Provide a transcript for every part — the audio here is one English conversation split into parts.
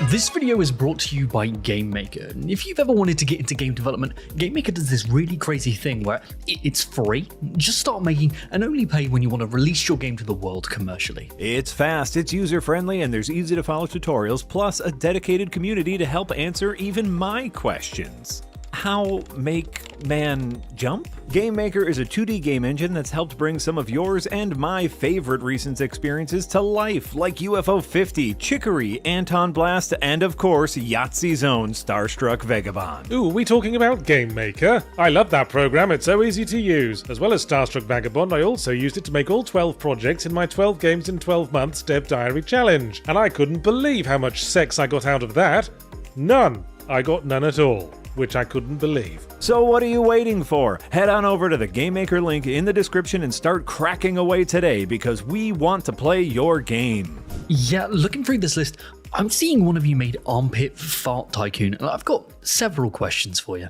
This video is brought to you by GameMaker. And if you've ever wanted to get into game development, GameMaker does this really crazy thing where it's free. Just start making and only pay when you want to release your game to the world commercially. It's fast, it's user-friendly, and there's easy-to-follow tutorials, plus a dedicated community to help answer even my questions. How make man jump? GameMaker is a 2D game engine that's helped bring some of yours and my favorite recent experiences to life, like UFO 50, Chicory, Anton Blast, and of course, Yahtzee's own Starstruck Vagabond. Ooh, we talking about GameMaker? I love that program, it's so easy to use. As well as Starstruck Vagabond, I also used it to make all 12 projects in my 12 games in 12 months Dev Diary challenge. And I couldn't believe how much sex I got out of that. None. I got none at all. Which I couldn't believe. So what are you waiting for? Head on over to the GameMaker link in the description and start cracking away today, because we want to play your game. Yeah, looking through this list, I'm seeing one of you made Armpit Fart Tycoon, and I've got several questions for you.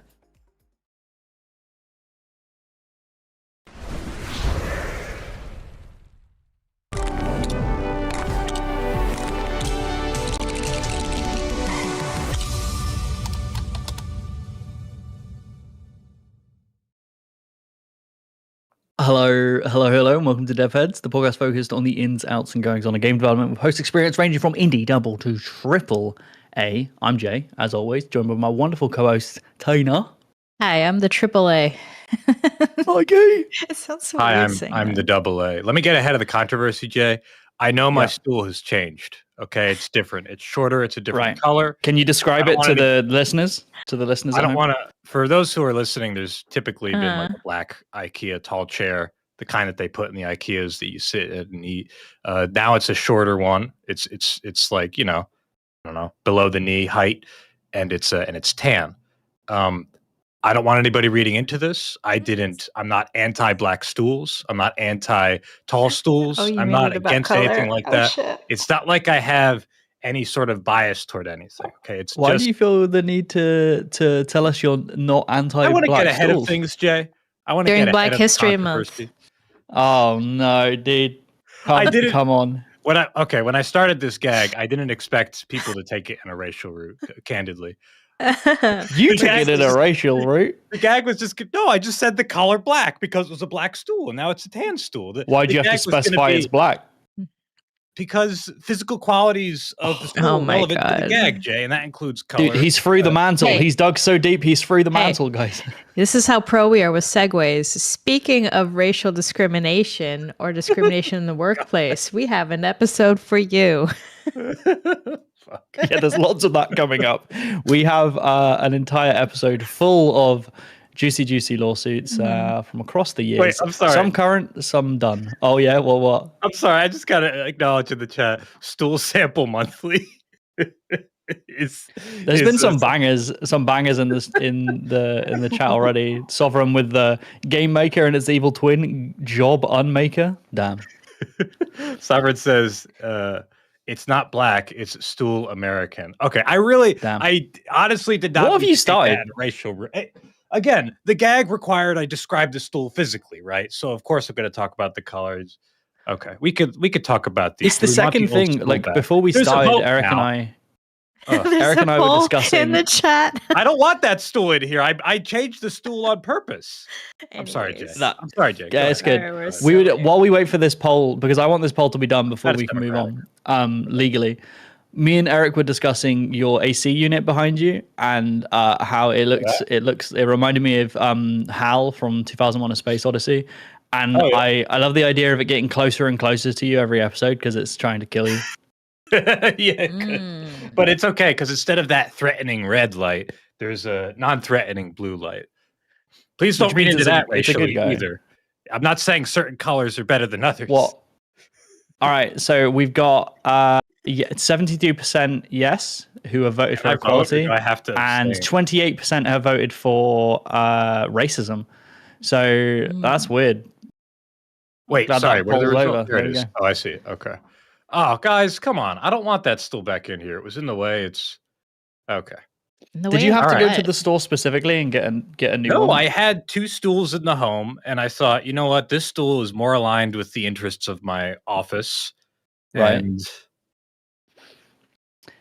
Hello, and welcome to DevHeads, the podcast focused on the ins, outs, and goings on of game development with host experience ranging from indie double to triple A. I'm Jay, as always, joined by my wonderful co-host, Tina. Hi, I'm the triple A. Mikee. It sounds so Hi, weird I'm the double A. Let me get ahead of the controversy, Jay. I know my stool has changed. Okay, it's different. It's shorter. It's a different color. Can you describe it to the listeners? I don't want to. For those who are listening, there's typically been like a black IKEA tall chair, the kind that they put in the IKEAs that you sit at and eat. Now it's a shorter one. It's like, I don't know, below the knee height, and it's tan. I don't want anybody reading into this. I'm not anti-black stools. I'm not anti-tall stools. I'm not against anything like that. Shit. It's not like I have any sort of bias toward anything. Okay, Why do you feel the need to tell us you're not anti-black? I want to get ahead of things, Jay. I want to get ahead Black of History Month. Oh no, dude! Come on. When I started this gag, I didn't expect people to take it in a racial route. Candidly. You took it in a racial route. The gag was just I just said the color black because it was a black stool, and now it's a tan stool. Why'd you have to specify it's black? Because physical qualities of the stool are relevant to the gag, Jay, and that includes color. Dude, he's through the mantle. Hey. He's dug so deep, he's through the mantle, guys. This is how pro we are with segues. Speaking of racial discrimination or discrimination in the workplace, we have an episode for you. Yeah, there's lots of that coming up. We have an entire episode full of juicy lawsuits from across the years. Wait, I'm sorry. Some current, some done. Oh yeah, well what? I'm sorry, I just gotta acknowledge in the chat, Stool Sample Monthly. There's been some bangers in the chat already. Sovereign with the Game Maker and its evil twin, Job Unmaker. Damn. Sovereign says it's not black, it's stool American. Okay, I honestly did not. What have you started? Racial. Again, the gag required I describe the stool physically, right? So of course I'm going to talk about the colors. Okay, we could talk about these. It's the second thing. Like before we started, Eric and I were discussing in the chat. I don't want that stool in here. I changed the stool on purpose. I'm sorry, Jay. I'm sorry, Jay. Yeah, it's good. While we wait for this poll, because I want this poll to be done before we can move on legally. Me and Eric were discussing your AC unit behind you and how it looks. It reminded me of HAL from 2001: A Space Odyssey, and I love the idea of it getting closer and closer to you every episode because it's trying to kill you. But it's okay because instead of that threatening red light, there's a non-threatening blue light. Please don't read into that racially either. I'm not saying certain colors are better than others. What? All right, so we've got 72% yes who have voted for equality, and 28% have voted for racism. So that's weird. Wait, sorry, where the result? There it is. Oh, I see. Okay. Oh, guys, come on! I don't want that stool back in here. It was in the way. It's okay. Did you have to go to the store specifically and get a new one? No, I had two stools in the home, and I thought, you know what? This stool is more aligned with the interests of my office. Right. And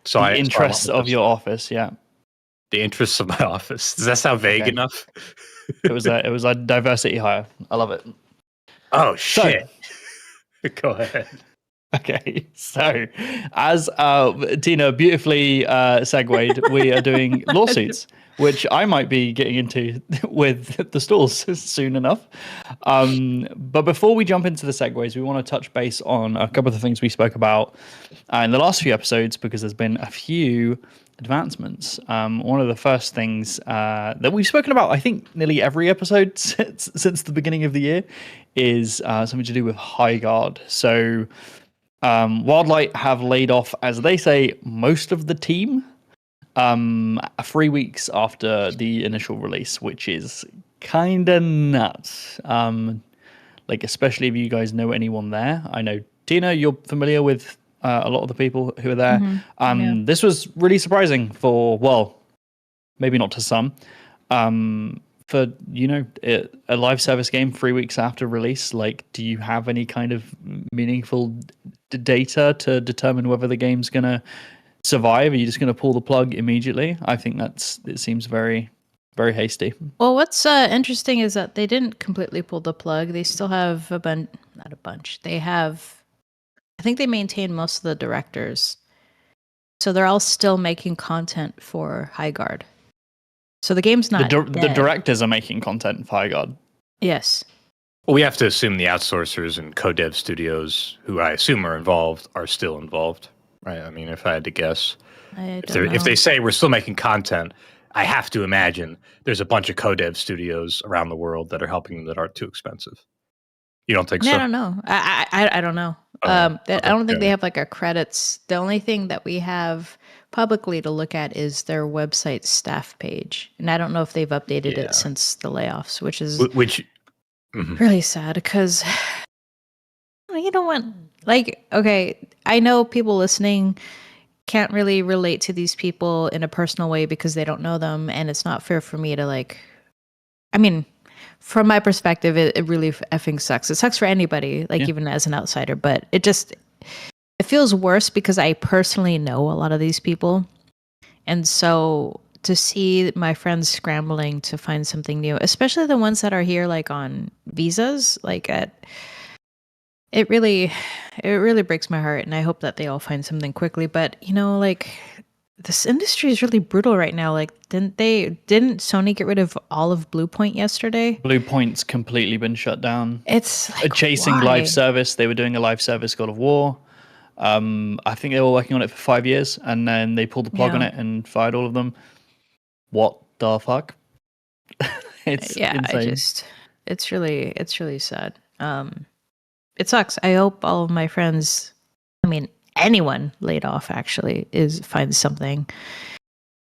the interests of your office. Yeah. The interests of my office. Does that sound vague enough? It was a diversity hire. I love it. Oh shit. So, go ahead. Okay, so as Tina beautifully segued, we are doing lawsuits, which I might be getting into with the stools soon enough. But before we jump into the segues, we want to touch base on a couple of the things we spoke about in the last few episodes, because there's been a few advancements. One of the first things that we've spoken about, I think, nearly every episode since the beginning of the year is something to do with Highguard. So Wildlight have laid off, as they say, most of the team 3 weeks after the initial release, which is kind of nuts. Especially if you guys know anyone there. I know, Tina, you're familiar with a lot of the people who are there. Yeah. This was really surprising for, well, maybe not to some, for a live service game 3 weeks after release. Like, do you have any kind of meaningful data to determine whether the game's gonna survive? Are you just gonna pull the plug immediately? I think it seems very, very hasty. Well, what's interesting is that they didn't completely pull the plug. They still have not a bunch. They have, I think they maintain most of the directors, so they're all still making content for Highguard. So the game's not the dead. directors are making content for Highguard. Yes. Well, we have to assume the outsourcers and co-dev studios, who I assume are involved, are still involved, right? I mean, if I had to guess, if they say we're still making content, I have to imagine there's a bunch of co-dev studios around the world that are helping them that aren't too expensive. You don't think so? I don't know. I don't know. I don't think they have like a credits. The only thing that we have publicly to look at is their website staff page, and I don't know if they've updated it since the layoffs, which is really sad, because you don't want, like, okay, I know people listening can't really relate to these people in a personal way because they don't know them, and it's not fair for me to, like, I mean, from my perspective, it really effing sucks. It sucks for anybody, like, even as an outsider, but it feels worse because I personally know a lot of these people. And so to see my friends scrambling to find something new, especially the ones that are here, like, on visas, like, it really breaks my heart. And I hope that they all find something quickly. But, like, this industry is really brutal right now. Like, didn't Sony get rid of all of Bluepoint yesterday? Bluepoint's completely been shut down. It's like, chasing live service. They were doing a live service God of War. I think they were working on it for 5 years, and then they pulled the plug on it and fired all of them. What the fuck? It's insane. It's really sad. It sucks. I hope all of my friends, I mean, anyone laid off actually finds something.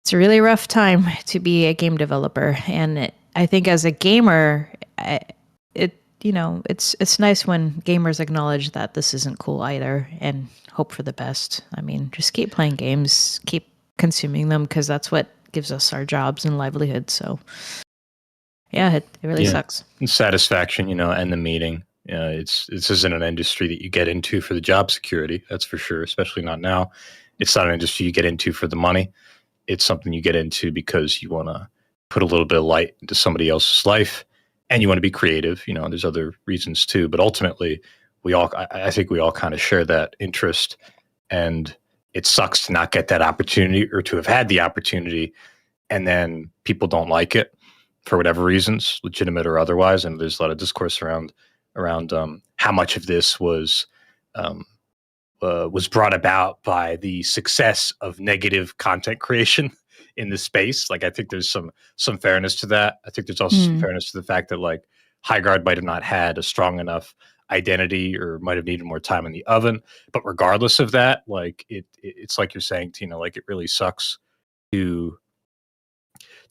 It's a really rough time to be a game developer, and I think as a gamer, it's nice when gamers acknowledge that this isn't cool either, and hope for the best. I mean, just keep playing games, keep consuming them, because that's what gives us our jobs and livelihood. So yeah, it really sucks. And satisfaction, end the meeting. This isn't an industry that you get into for the job security, that's for sure, especially not now. It's not an industry you get into for the money. It's something you get into because you want to put a little bit of light into somebody else's life, and you want to be creative. There's other reasons too, but ultimately I think we all kind of share that interest, and it sucks to not get that opportunity, or to have had the opportunity and then people don't like it for whatever reasons, legitimate or otherwise. And there's a lot of discourse around how much of this was brought about by the success of negative content creation in this space. Like, I think there's some fairness to that. I think there's also some fairness to the fact that, like, Highguard might have not had a strong enough identity, or might have needed more time in the oven. But regardless of that, like, it's like you're saying, Tina, like, it really sucks to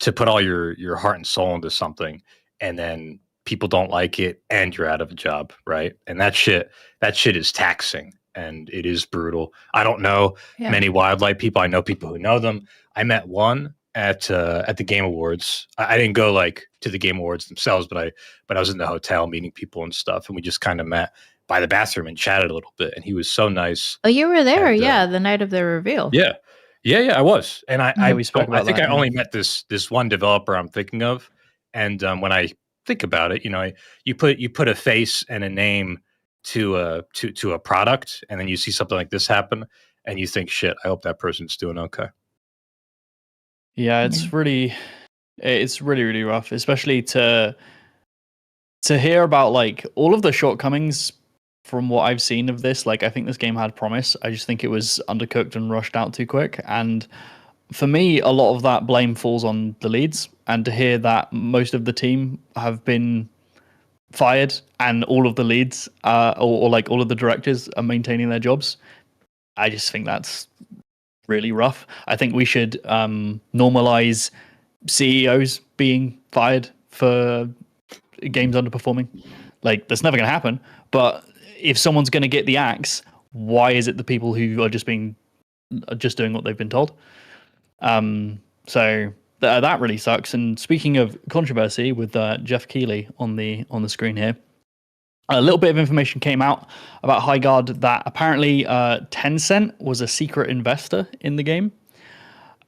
put all your heart and soul into something, and then people don't like it, and you're out of a job, right? And that shit is taxing, and it is brutal. I don't know many Wildlight people. I know people who know them. I met one at the Game Awards. I didn't go, like, to the Game Awards themselves, but I was in the hotel meeting people and stuff, and we just kind of met by the bathroom and chatted a little bit. And he was so nice. Oh, you were there, the night of the reveal. Yeah, Yeah, I was, and we spoke about I think that, I only met this one developer I'm thinking of, and when I think about it, you put a face and a name to a product, and then you see something like this happen, and you think, shit, I hope that person's doing okay. Yeah, it's really really rough, especially to hear about like all of the shortcomings from what I've seen of this. Like, I think this game had promise. I just think it was undercooked and rushed out too quick. And for me, a lot of that blame falls on the leads. And to hear that most of the team have been fired and all of the leads or like all of the directors are maintaining their jobs, I just think that's really rough. I think we should normalize CEOs being fired for games underperforming. Like, that's never going to happen. But if someone's going to get the axe, why is it the people who are just doing what they've been told? So that really sucks. And speaking of controversy, with Jeff Keighley on the screen here, a little bit of information came out about Highguard that apparently Tencent was a secret investor in the game.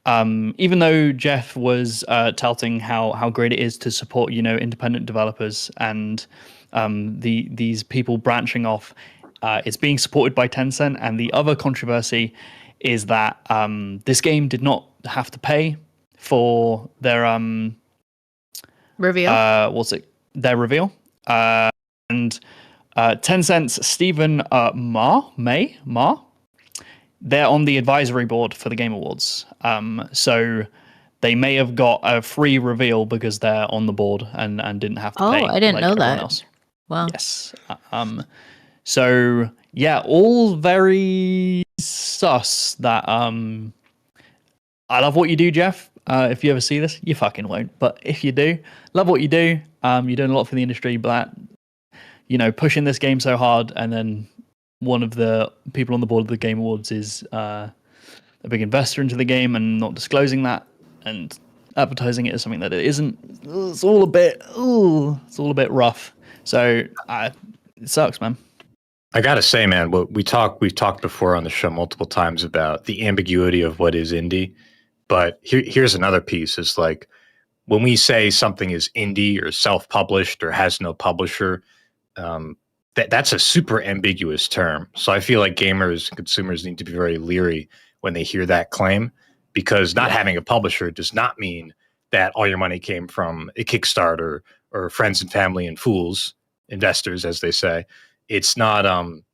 Even though Jeff was touting how great it is to support, independent developers and these people branching off, it's being supported by Tencent. And the other controversy is that this game did not have to pay for their reveal. Their reveal. And Tencent's Stephen Ma, they're on the advisory board for the Game Awards. So they may have got a free reveal because they're on the board and didn't have to pay. Oh, I didn't know that. Else. Wow. Yes. So yeah, all very sus. That I love what you do, Jeff. If you ever see this, you fucking won't. But if you do, love what you do. You're doing a lot for the industry, but pushing this game so hard, and then one of the people on the board of the Game Awards is a big investor into the game and not disclosing that and advertising it as something that it isn't. It's all a bit rough. So it sucks, man. I gotta say, man, we've talked before on the show multiple times about the ambiguity of what is indie. But here's another piece: is like when we say something is indie or self-published or has no publisher, that's a super ambiguous term. So I feel like gamers and consumers need to be very leery when they hear that claim, because not having a publisher does not mean that all your money came from a Kickstarter or friends and family and fools, investors, as they say. It's not.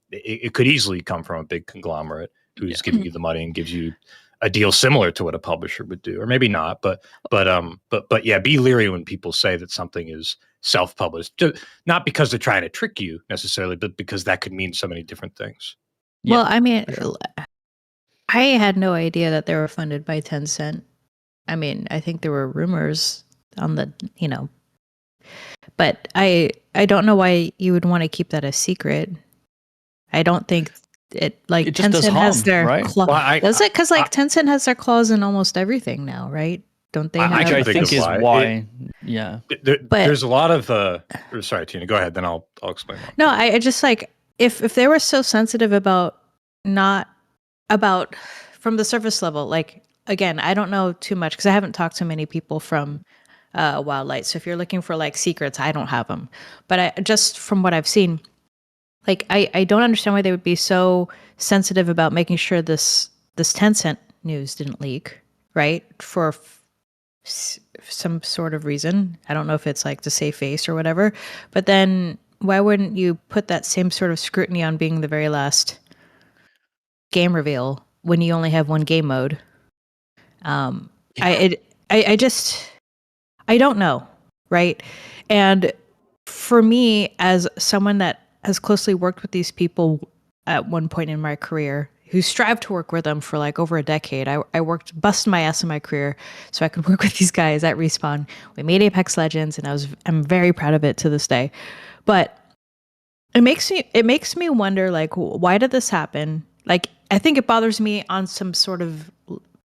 It could easily come from a big conglomerate who's giving you the money and gives you a deal similar to what a publisher would do, or maybe not. But yeah, be leery when people say that something is self-published, not because they're trying to trick you necessarily, but because that could mean so many different things. Well, I mean, I had no idea that they were funded by Tencent. I mean, I think there were rumors on the, but I don't know why you would want to keep that a secret. I don't think it Tencent has their right? Does it? Because Tencent has their claws in almost everything now, right? Don't they? I think is why. Yeah. There's a lot of. Sorry, Tina. Go ahead. Then I'll explain. That. No, I just if they were so sensitive about from the surface level, again, I don't know too much because I haven't talked to many people from Wildlight. So if you're looking for secrets, I don't have them. But just from what I've seen, I don't understand why they would be so sensitive about making sure this Tencent news didn't leak, right? For some sort of reason. I don't know if it's to save face or whatever. But then why wouldn't you put that same sort of scrutiny on being the very last game reveal when you only have one game mode? I don't know, right? And for me, as someone that has closely worked with these people at one point in my career, who strived to work with them for over a decade, I worked, busted my ass in my career so I could work with these guys at Respawn. We made Apex Legends, and I'm very proud of it to this day. But it makes me wonder, why did this happen? I think it bothers me on some sort of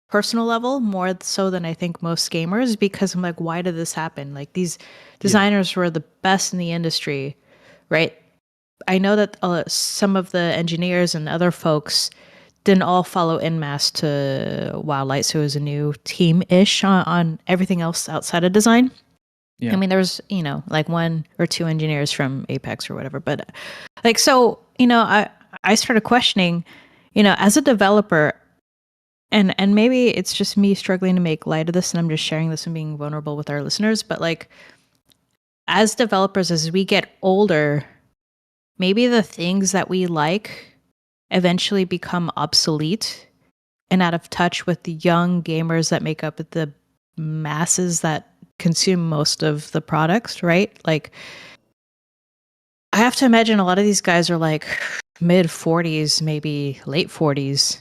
personal level more so than I think most gamers, because I'm why did this happen? These designers were the best in the industry, right? I know that some of the engineers and other folks didn't all follow en masse to Wildlight, so it was a new team-ish on everything else outside of design. Yeah. I mean, there was, like 1 or 2 engineers from Apex or whatever, but like, so, I started questioning, as a developer, and maybe it's just me struggling to make light of this, and I'm just sharing this and being vulnerable with our listeners, but like, as developers, as we get older, maybe the things that we like eventually become obsolete and out of touch with the young gamers that make up the masses that consume most of the products, right? Like, I have to imagine a lot of these guys are like mid 40s, maybe late 40s.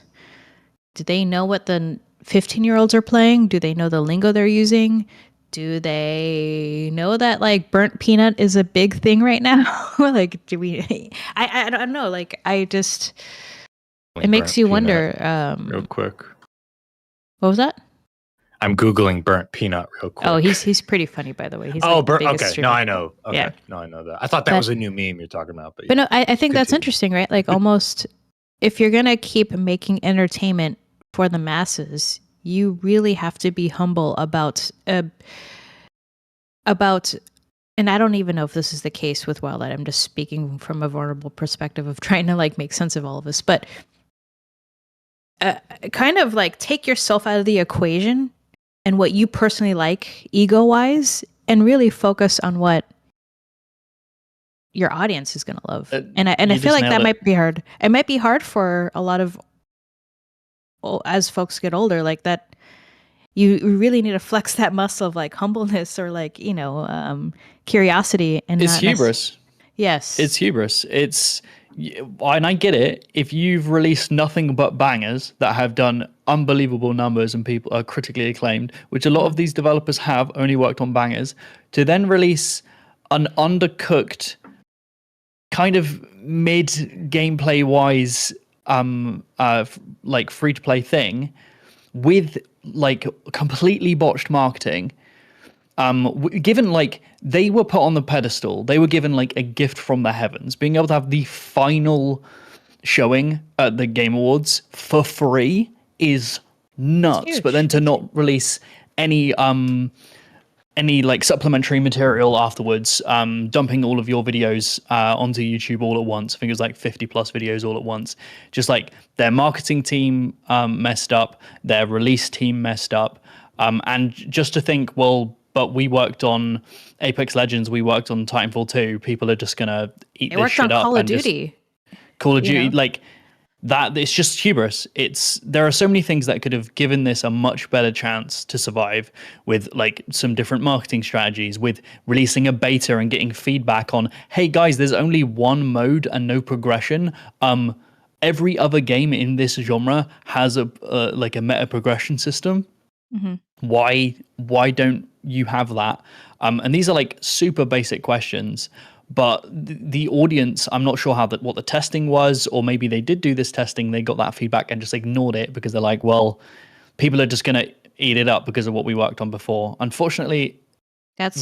Do they know what the 15-year-olds are playing? Do they know the lingo they're using? Do they know that like burnt peanut is a big thing right now? Like, do we? I don't know. Like, it makes you wonder. Real quick. What was that? I'm Googling burnt peanut real quick. Oh, he's pretty funny, by the way. He's burnt. Okay, no, I know. Okay, yeah. No, I know that. I thought that was a new meme you're talking about. But no, I think that's interesting, right? Like, almost, if you're gonna keep making entertainment for the masses, you really have to be humble about, and I don't even know if this is the case with Wildlight. I'm just speaking from a vulnerable perspective of trying to like make sense of all of this, but kind of like take yourself out of the equation and what you personally like ego-wise, and really focus on what your audience is going to love. And I feel like that might be hard. It might be hard for a lot of, as folks get older, like that, you really need to flex that muscle of like humbleness or like, curiosity. And it's hubris. Yes. It's hubris. And I get it. If you've released nothing but bangers that have done unbelievable numbers and people are critically acclaimed, which a lot of these developers have only worked on bangers, to then release an undercooked kind of mid gameplay wise, like free to play thing with like completely botched marketing, given like they were put on the pedestal, they were given like a gift from the heavens, being able to have the final showing at the Game Awards for free is nuts. But then to not release any like supplementary material afterwards, dumping all of your videos onto YouTube all at once. I think it was like 50 plus videos all at once. Just like their marketing team messed up, their release team messed up, and just to think, well, but we worked on Apex Legends, we worked on Titanfall 2. People are just gonna eat this shit up. Call of Duty. Call of Duty, like that. It's just hubris. There are so many things that could have given this a much better chance to survive with like some different marketing strategies, with releasing a beta and getting feedback on, hey guys, there's only one mode and no progression. Every other game in this genre has a meta progression system. Mm-hmm. Why don't you have that? And these are like super basic questions, but the audience, I'm not sure what the testing was, or maybe they did do this testing, they got that feedback and just ignored it because they're like, well, people are just going to eat it up because of what we worked on before. Unfortunately, that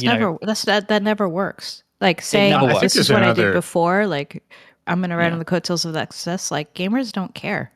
never works. Like saying, this is what I did before, like I'm going to ride on the coattails of that success. Like, gamers don't care.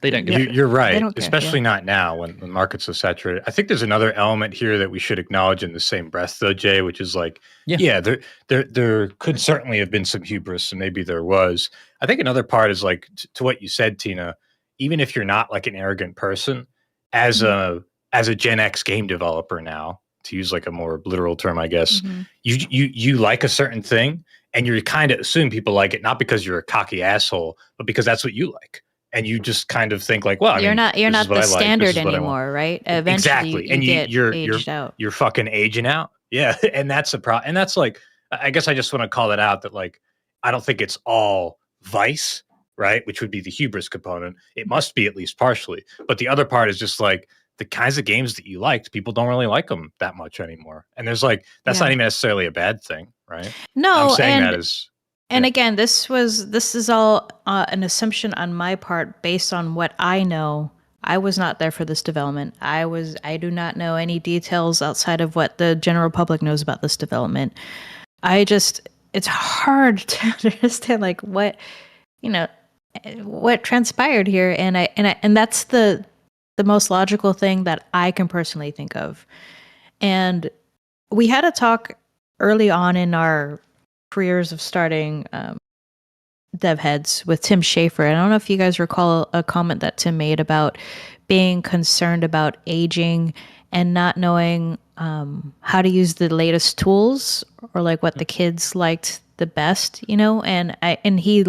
They don't give You're right, especially not now when the market's so saturated. I think there's another element here that we should acknowledge in the same breath, though, Jay, which is like, there could certainly have been some hubris, and maybe there was. I think another part is like to what you said, Tina. Even if you're not like an arrogant person, as a Gen X game developer now, to use like a more literal term, I guess, you like a certain thing, and you kind of assume people like it not because you're a cocky asshole, but because that's what you like. And you just kind of think like, well, you're not the standard anymore, right? Eventually, exactly, and you're aged out. You're fucking aging out, yeah. And that's a problem. And that's like, I guess I just want to call it out that like, I don't think it's all vice, right? Which would be the hubris component. It must be at least partially, but the other part is just like the kinds of games that you liked, people don't really like them that much anymore. And there's like, that's not even necessarily a bad thing, right? No, I'm saying that is. And again, this is all an assumption on my part based on what I know. I was not there for this development. I do not know any details outside of what the general public knows about this development. It's hard to understand like what, what transpired here, and that's the most logical thing that I can personally think of. And we had a talk early on in our careers of starting dev heads with Tim Schafer. I don't know if you guys recall a comment that Tim made about being concerned about aging and not knowing how to use the latest tools, or like what the kids liked the best, you know. And he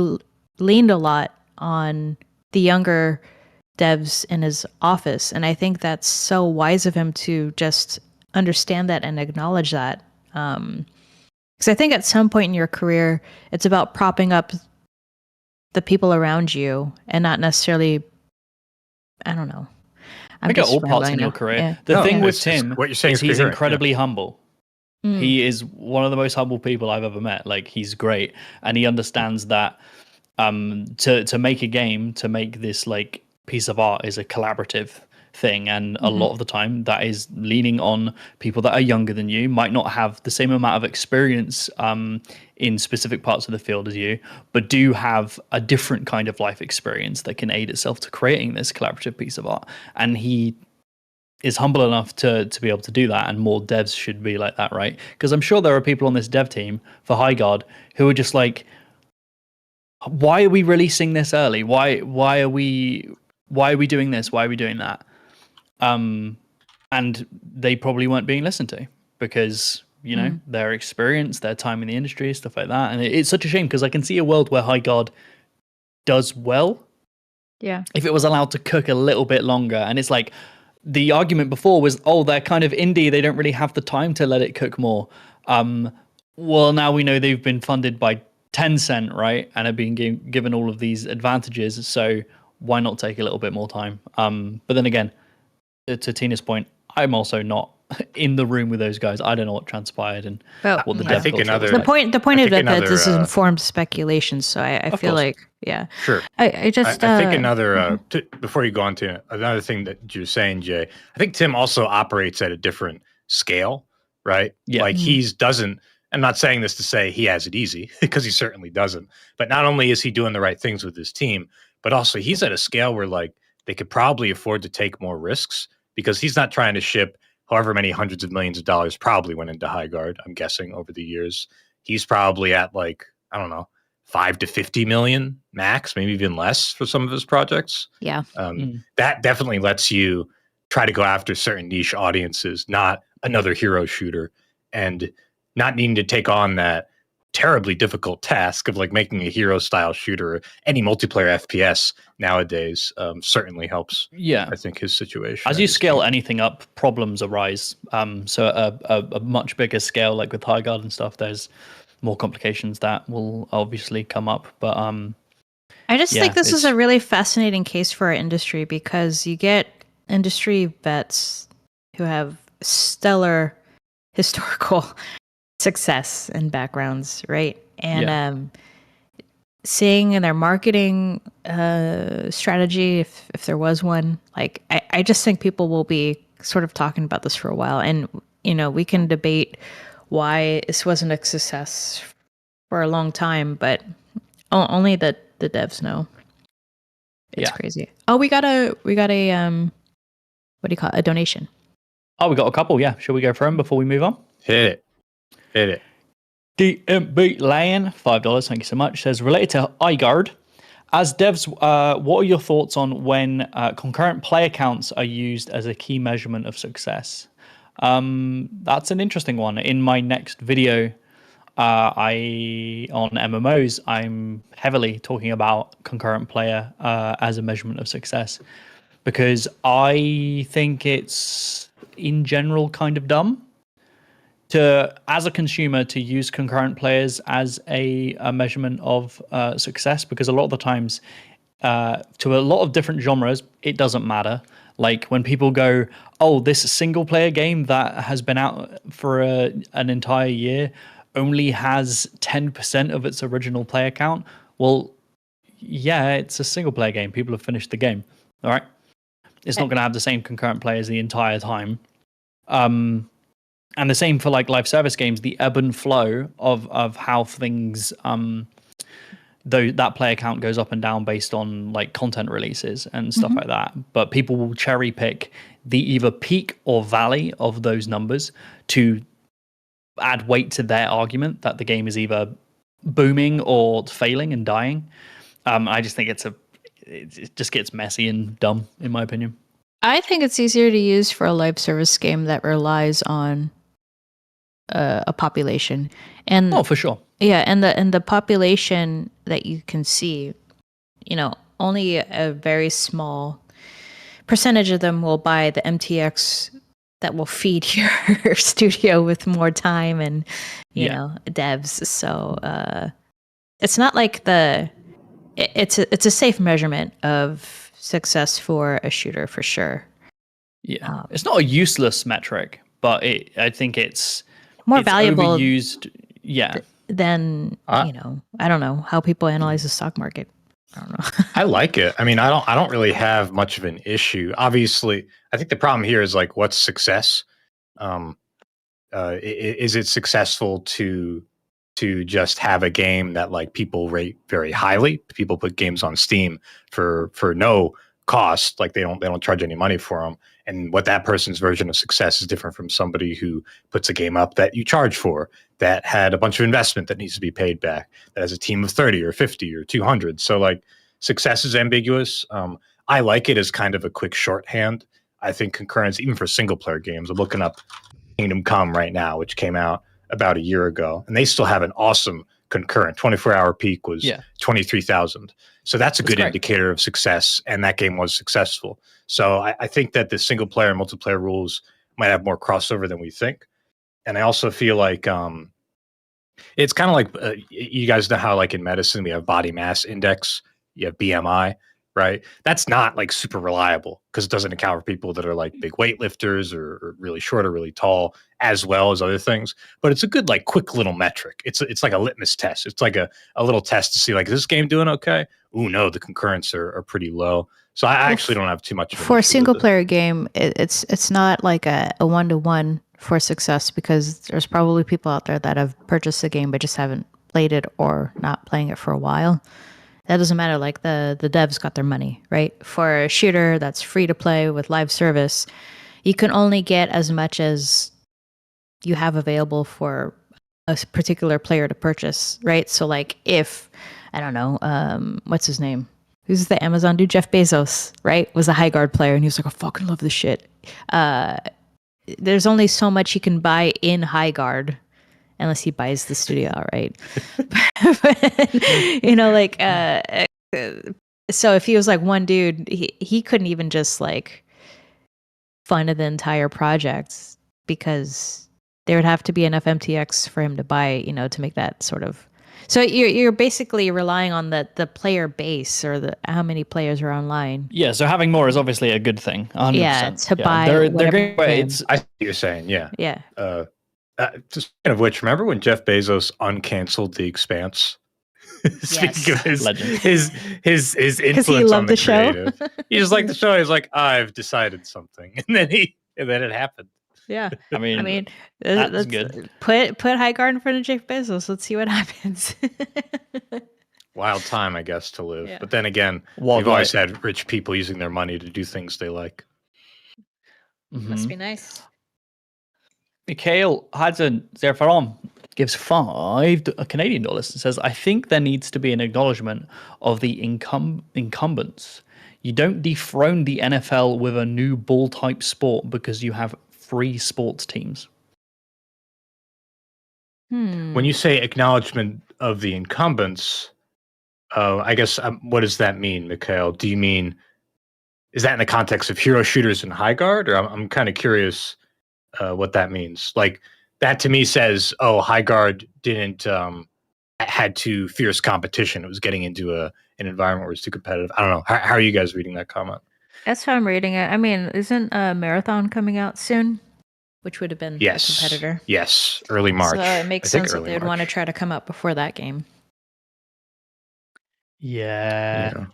leaned a lot on the younger devs in his office, and I think that's so wise of him to just understand that and acknowledge that. Because I think at some point in your career, it's about propping up the people around you and not necessarily, I don't know. I think at all parts in your career. Yeah. The thing with Tim what you're saying is he's incredibly humble. Mm. He is one of the most humble people I've ever met. Like, he's great. And he understands that to make a game, to make this like piece of art is a collaborative thing, and a lot of the time that is leaning on people that are younger than you, might not have the same amount of experience in specific parts of the field as you, but do have a different kind of life experience that can aid itself to creating this collaborative piece of art. And he is humble enough to be able to do that, and more devs should be like that, right? Because I'm sure there are people on this dev team for Highguard who are just like, why are we releasing this early? Why are we doing this? Why are we doing that? And they probably weren't being listened to because, you know, their experience, their time in the industry, stuff like that. And it's such a shame, because I can see a world where Highguard does well. Yeah. If it was allowed to cook a little bit longer. And it's like, the argument before was, oh, they're kind of indie, they don't really have the time to let it cook more. Well, now we know they've been funded by Tencent, right? And have been given all of these advantages. So why not take a little bit more time? But then again, to Tina's point, I'm also not in the room with those guys. I don't know what transpired and what the dev culture was like. The point of that this is informed speculation. So I feel like, yeah. Sure. I just I think another before you go on to another thing that you're saying, Jay, I think Tim also operates at a different scale, right? Yeah. Like I'm not saying this to say he has it easy, because he certainly doesn't. But not only is he doing the right things with his team, but also he's at a scale where like they could probably afford to take more risks, because he's not trying to ship however many hundreds of millions of dollars probably went into Highguard, I'm guessing, over the years. He's probably at like, I don't know, 5 to 50 million max, maybe even less for some of his projects. Yeah. That definitely lets you try to go after certain niche audiences, not another hero shooter, and not needing to take on that terribly difficult task of like making a hero style shooter. Any multiplayer FPS nowadays certainly helps. Yeah, I think his situation. As you scale anything up, problems arise. So a much bigger scale, like with Highguard and stuff, there's more complications that will obviously come up. But I just think this is a really fascinating case for our industry, because you get industry vets who have stellar historical success and backgrounds, right? And seeing in their marketing strategy, if there was one, like I just think people will be sort of talking about this for a while. And, you know, we can debate why this wasn't a success for a long time, but only the devs know. It's crazy. Oh, we got a what do you call it? A donation. Oh, we got a couple. Yeah. Should we go for them before we move on? Hit it. DMB Lion, $5. Thank you so much. Says, related to Highguard, as devs, what are your thoughts on when concurrent player counts are used as a key measurement of success? That's an interesting one. In my next video, on MMOs, I'm heavily talking about concurrent player as a measurement of success, because I think it's in general kind of dumb as a consumer, to use concurrent players as a measurement of success, because a lot of the times, to a lot of different genres, it doesn't matter. Like when people go, oh, this single player game that has been out for an entire year only has 10% of its original player count. Well, yeah, it's a single player game. People have finished the game. All right. It's not going to have the same concurrent players the entire time. And the same for like live service games, the ebb and flow of how things though that player count goes up and down based on like content releases and stuff like that. But people will cherry pick the either peak or valley of those numbers to add weight to their argument that the game is either booming or failing and dying. I just think it just gets messy and dumb, in my opinion. I think it's easier to use for a live service game that relies on a population, and Oh, for sure. yeah, and the population that you can see, only a very small percentage of them will buy the MTX that will feed your studio with more time and devs. So it's not like it's a safe measurement of success for a shooter for sure. Yeah, it's not a useless metric, but I think it's more valuable overused. Yeah. Than I don't know how people analyze the stock market. I don't know. I like it. I mean, I don't really have much of an issue. Obviously, I think the problem here is like, what's success? Is it successful to just have a game that like people rate very highly? People put games on Steam for no cost, like they don't charge any money for them. And what that person's version of success is different from somebody who puts a game up that you charge for, that had a bunch of investment that needs to be paid back, that has a team of 30 or 50 or 200. So like success is ambiguous. I like it as kind of a quick shorthand. I think concurrence, even for single player games, I'm looking up Kingdom Come right now, which came out about a year ago, and they still have an awesome concurrent. 24-hour peak was 23,000. So that's a good indicator of success, and that game was successful. So I think that the single player and multiplayer rules might have more crossover than we think. And I also feel like it's kind of like you guys know how like in medicine we have body mass index, you have BMI, right? That's not like super reliable because it doesn't account for people that are like big weightlifters or really short or really tall, as well as other things. But it's a good like quick little metric. It's like a litmus test. It's like a little test to see like, is this game doing okay? Ooh, no, the concurrents are pretty low. So I actually don't have too much of an for a issue single with it. player game. It's not like a 1-to-1 for success, because there's probably people out there that have purchased the game but just haven't played it or not playing it for a while. That doesn't matter. Like the devs got their money, right? For a shooter that's free to play with live service, you can only get as much as you have available for a particular player to purchase, right? So like if, I don't know, what's his name? Who's the Amazon dude? Jeff Bezos, right? Was a Highguard player, and he was like, I fucking love this shit. There's only so much he can buy in Highguard, unless he buys the studio outright. So if he was like one dude, he couldn't even just like fund the entire project, because there would have to be enough MTX for him to buy, to make that sort of. So you're basically relying on the player base, or how many players are online. Yeah, so having more is obviously a good thing. 100%. Yeah, to buy. They're whatever great you can. ways. I see what you're saying. Yeah. Yeah. Speaking of which, remember when Jeff Bezos uncanceled The Expanse? Speaking of his influence on the creative, he just liked the show. He's like, I've decided something, and then it happened. Yeah, I mean that's good. Put Highguard in front of Jeff Bezos. Let's see what happens. Wild time, I guess, to live. Yeah. But then again, we've always had rich people using their money to do things they like. Must be nice. Mikhail Hudson Zerfaron gives $5 Canadian and says, I think there needs to be an acknowledgement of the incumbents. You don't dethrone the NFL with a new ball type sport because you have free sports teams. When you say acknowledgement of the incumbents, I guess what does that mean, Mikhail? Do you mean, is that in the context of hero shooters and Highguard? Or I'm kind of curious what that means. Like, that to me says, Highguard didn't had too fierce competition. It was getting into an environment where it's too competitive. I don't know. How are you guys reading that comment? That's how I'm reading it. I mean, isn't Marathon coming out soon? Which would have been a competitor. Yes, early March. So it makes sense that they would want to try to come out before that game. Yeah.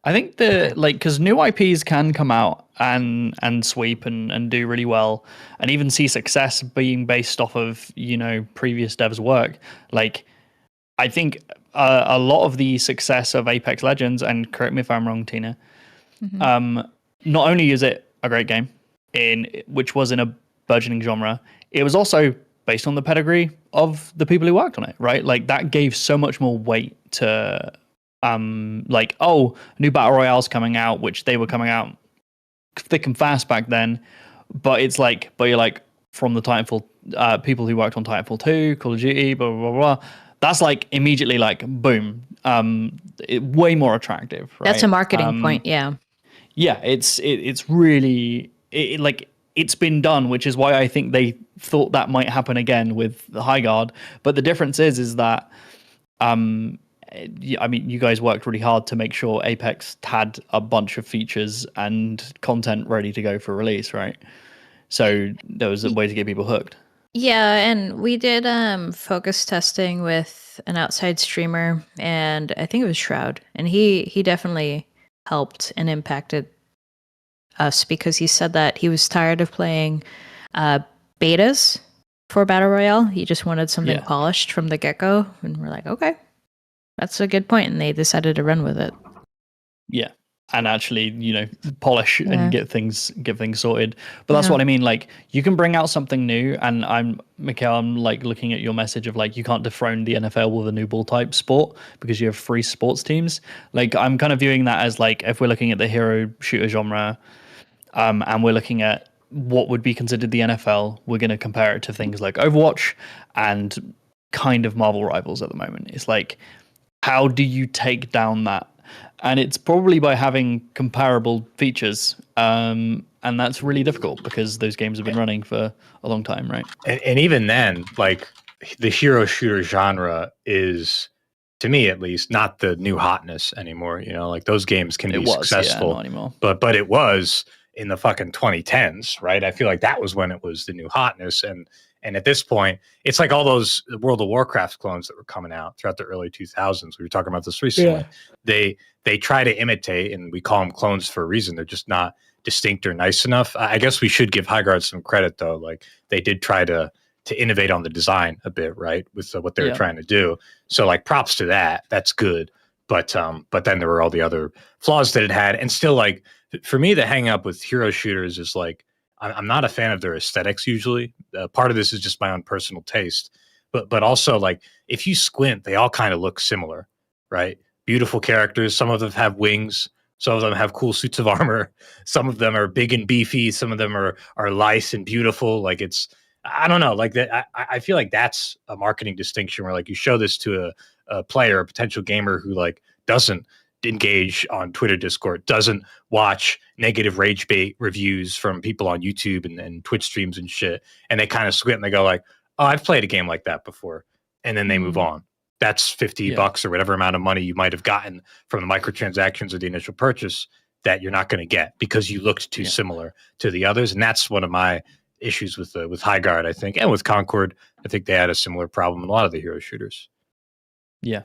I think because new IPs can come out and sweep and do really well, and even see success being based off of previous devs' work. Like, I think a lot of the success of Apex Legends, and correct me if I'm wrong, Tina, not only is it a great game, which was in a burgeoning genre, it was also based on the pedigree of the people who worked on it, right? Like that gave so much more weight to like, oh, new battle royale's coming out, which they were coming out thick and fast back then, but it's like, but you're like, from the Titanfall people who worked on Titanfall 2, Call of Duty, blah blah blah, blah. That's like immediately like boom, way more attractive, right? That's a marketing point. Yeah, it's really like it's been done, which is why I think they thought that might happen again with the Highguard. But the difference is that I mean, you guys worked really hard to make sure Apex had a bunch of features and content ready to go for release, right? So there was a way to get people hooked. Yeah, and we did focus testing with an outside streamer, and I think it was Shroud, and he definitely helped and impacted us because he said that he was tired of playing betas for Battle Royale. He just wanted something polished from the get-go, and we're like, okay, that's a good point, and they decided to run with it. Yeah. And actually, you know, polish and get things sorted. But that's what I mean. Like, you can bring out something new, and Mikhail, I'm like looking at your message of like, you can't dethrone the NFL with a new ball type sport because you have free sports teams. Like, I'm kind of viewing that as like, if we're looking at the hero shooter genre, and we're looking at what would be considered the NFL, we're going to compare it to things like Overwatch and kind of Marvel Rivals at the moment. It's like, how do you take down that? And it's probably by having comparable features. And that's really difficult because those games have been running for a long time, right? And even then, like the hero shooter genre is, to me at least, not the new hotness anymore. You know, like those games can be successful, not anymore. But it was in the fucking 2010s, right? I feel like that was when it was the new hotness. And at this point, it's like all those World of Warcraft clones that were coming out throughout the early 2000s. We were talking about this recently. Yeah. They try to imitate, and we call them clones for a reason. They're just not distinct or nice enough. I guess we should give Highguard some credit, though. Like, they did try to innovate on the design a bit, right, with what they were trying to do. So, like, props to that. That's good. But then there were all the other flaws that it had. And still, like, for me, the hang up with hero shooters is, like, I'm not a fan of their aesthetics usually. Part of this is just my own personal taste. But also, like, if you squint, they all kind of look similar, right? Beautiful characters. Some of them have wings. Some of them have cool suits of armor. Some of them are big and beefy. Some of them are lice and beautiful. Like, it's, I don't know, like that. I feel like that's a marketing distinction where, like, you show this to a player, a potential gamer who, like, doesn't engage on Twitter, Discord, doesn't watch negative rage bait reviews from people on YouTube and Twitch streams and shit. And they kind of squint and they go like, oh, I've played a game like that before. And then they move on. That's $50 or whatever amount of money you might have gotten from the microtransactions or the initial purchase that you're not going to get because you looked too similar to the others. And that's one of my issues with Highguard, I think, and with Concord. I think they had a similar problem in a lot of the hero shooters. Yeah.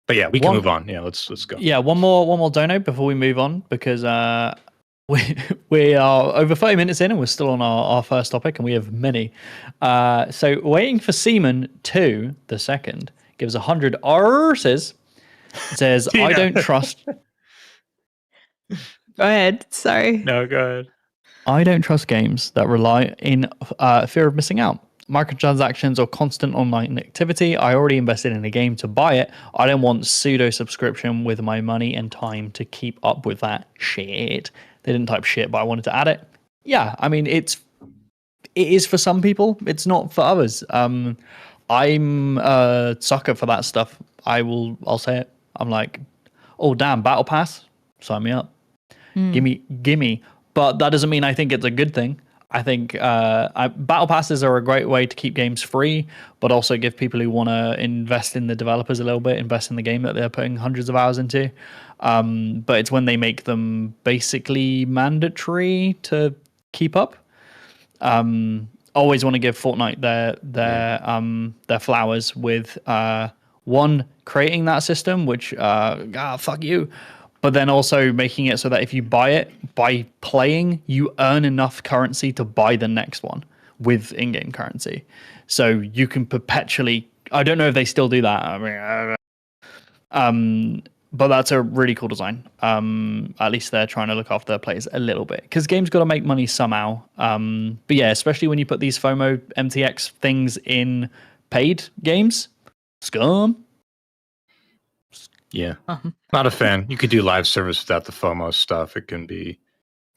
But yeah, we can move on. Yeah, let's go. Yeah, one more dono before we move on, because we are over 30 minutes in and we're still on our first topic, and we have many. So Waiting for Seaman 2, the second, gives 100 R's. Says, I don't trust. Go ahead. Sorry. No, go ahead. I don't trust games that rely in fear of missing out. Microtransactions or constant online activity. I already invested in a game to buy it. I don't want pseudo subscription with my money and time to keep up with that shit. They didn't type shit, but I wanted to add it. Yeah, I mean, it is for some people. It's not for others. I'm a sucker for that stuff. I'll say it. I'm like, oh damn, Battle Pass, sign me up. Gimme. But that doesn't mean I think it's a good thing. I think battle passes are a great way to keep games free, but also give people who want to invest in the developers a little bit, invest in the game that they're putting hundreds of hours into. But it's when they make them basically mandatory to keep up. Always want to give Fortnite their flowers with one, creating that system, which fuck you. But then also making it so that if you buy it, by playing, you earn enough currency to buy the next one with in-game currency. So you can perpetually I don't know if they still do that. I mean, I don't know. But that's a really cool design. At least they're trying to look after their players a little bit, because games got to make money somehow. But yeah, especially when you put these FOMO MTX things in paid games, scum. Yeah, not a fan. You could do live service without the FOMO stuff. It's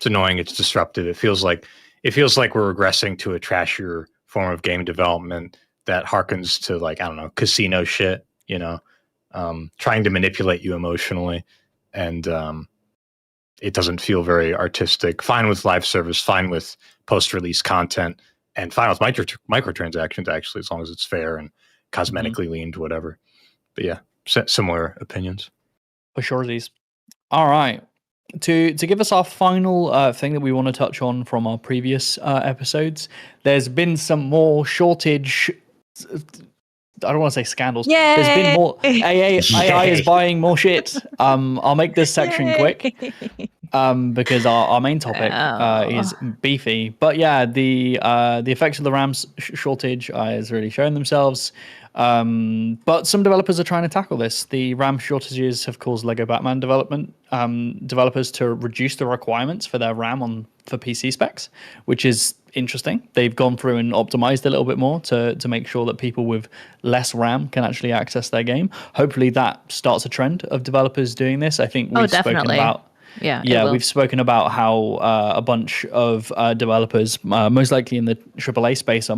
annoying. It's disruptive. It feels like we're regressing to a trashier form of game development that harkens to, like, I don't know, casino shit. Trying to manipulate you emotionally, and it doesn't feel very artistic. Fine with live service, fine with post-release content, and fine with microtransactions, actually, as long as it's fair and cosmetically leaned, whatever. But yeah, similar opinions. For sure, these. All right. To give us our final thing that we want to touch on from our previous episodes, there's been some more shortage. I don't want to say scandals. Yay! There's been more AI is buying more shit. I'll make this section quick because our main topic is beefy. But yeah, the effects of the RAM shortage is really showing themselves. But some developers are trying to tackle this. The RAM shortages have caused Lego Batman developers to reduce the requirements for their RAM for PC specs, which is interesting. They've gone through and optimized a little bit more to make sure that people with less RAM can actually access their game. Hopefully that starts a trend of developers doing this. I think we've spoken about we've spoken about how a bunch of developers, most likely in the AAA space,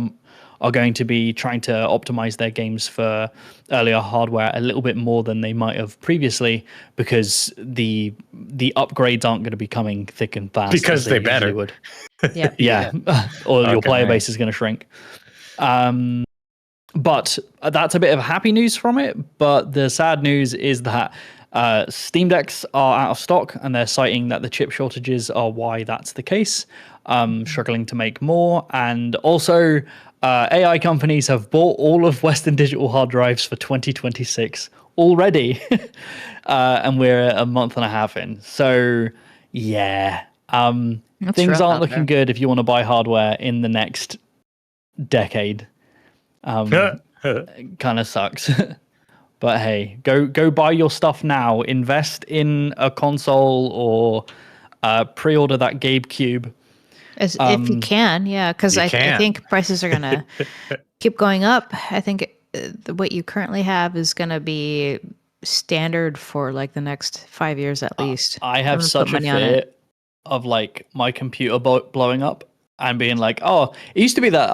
are going to be trying to optimize their games for earlier hardware a little bit more than they might have previously, because the upgrades aren't going to be coming thick and fast because they better would. Yeah. Or your player base is going to shrink. But that's a bit of happy news from it. But the sad news is that Steam Decks are out of stock, and they're citing that the chip shortages are why that's the case. Struggling to make more, and also AI companies have bought all of Western Digital hard drives for 2026 already, and we're a month and a half in. So yeah, things aren't looking good if you want to buy hardware in the next decade. Kind of sucks. But hey, go buy your stuff now. Invest in a console or pre-order that Gabe Cube. If you can, yeah, because I think prices are going to keep going up. I think what you currently have is going to be standard for like the next 5 years at least. I have such a fear of like my computer blowing up and being like, oh, it used to be that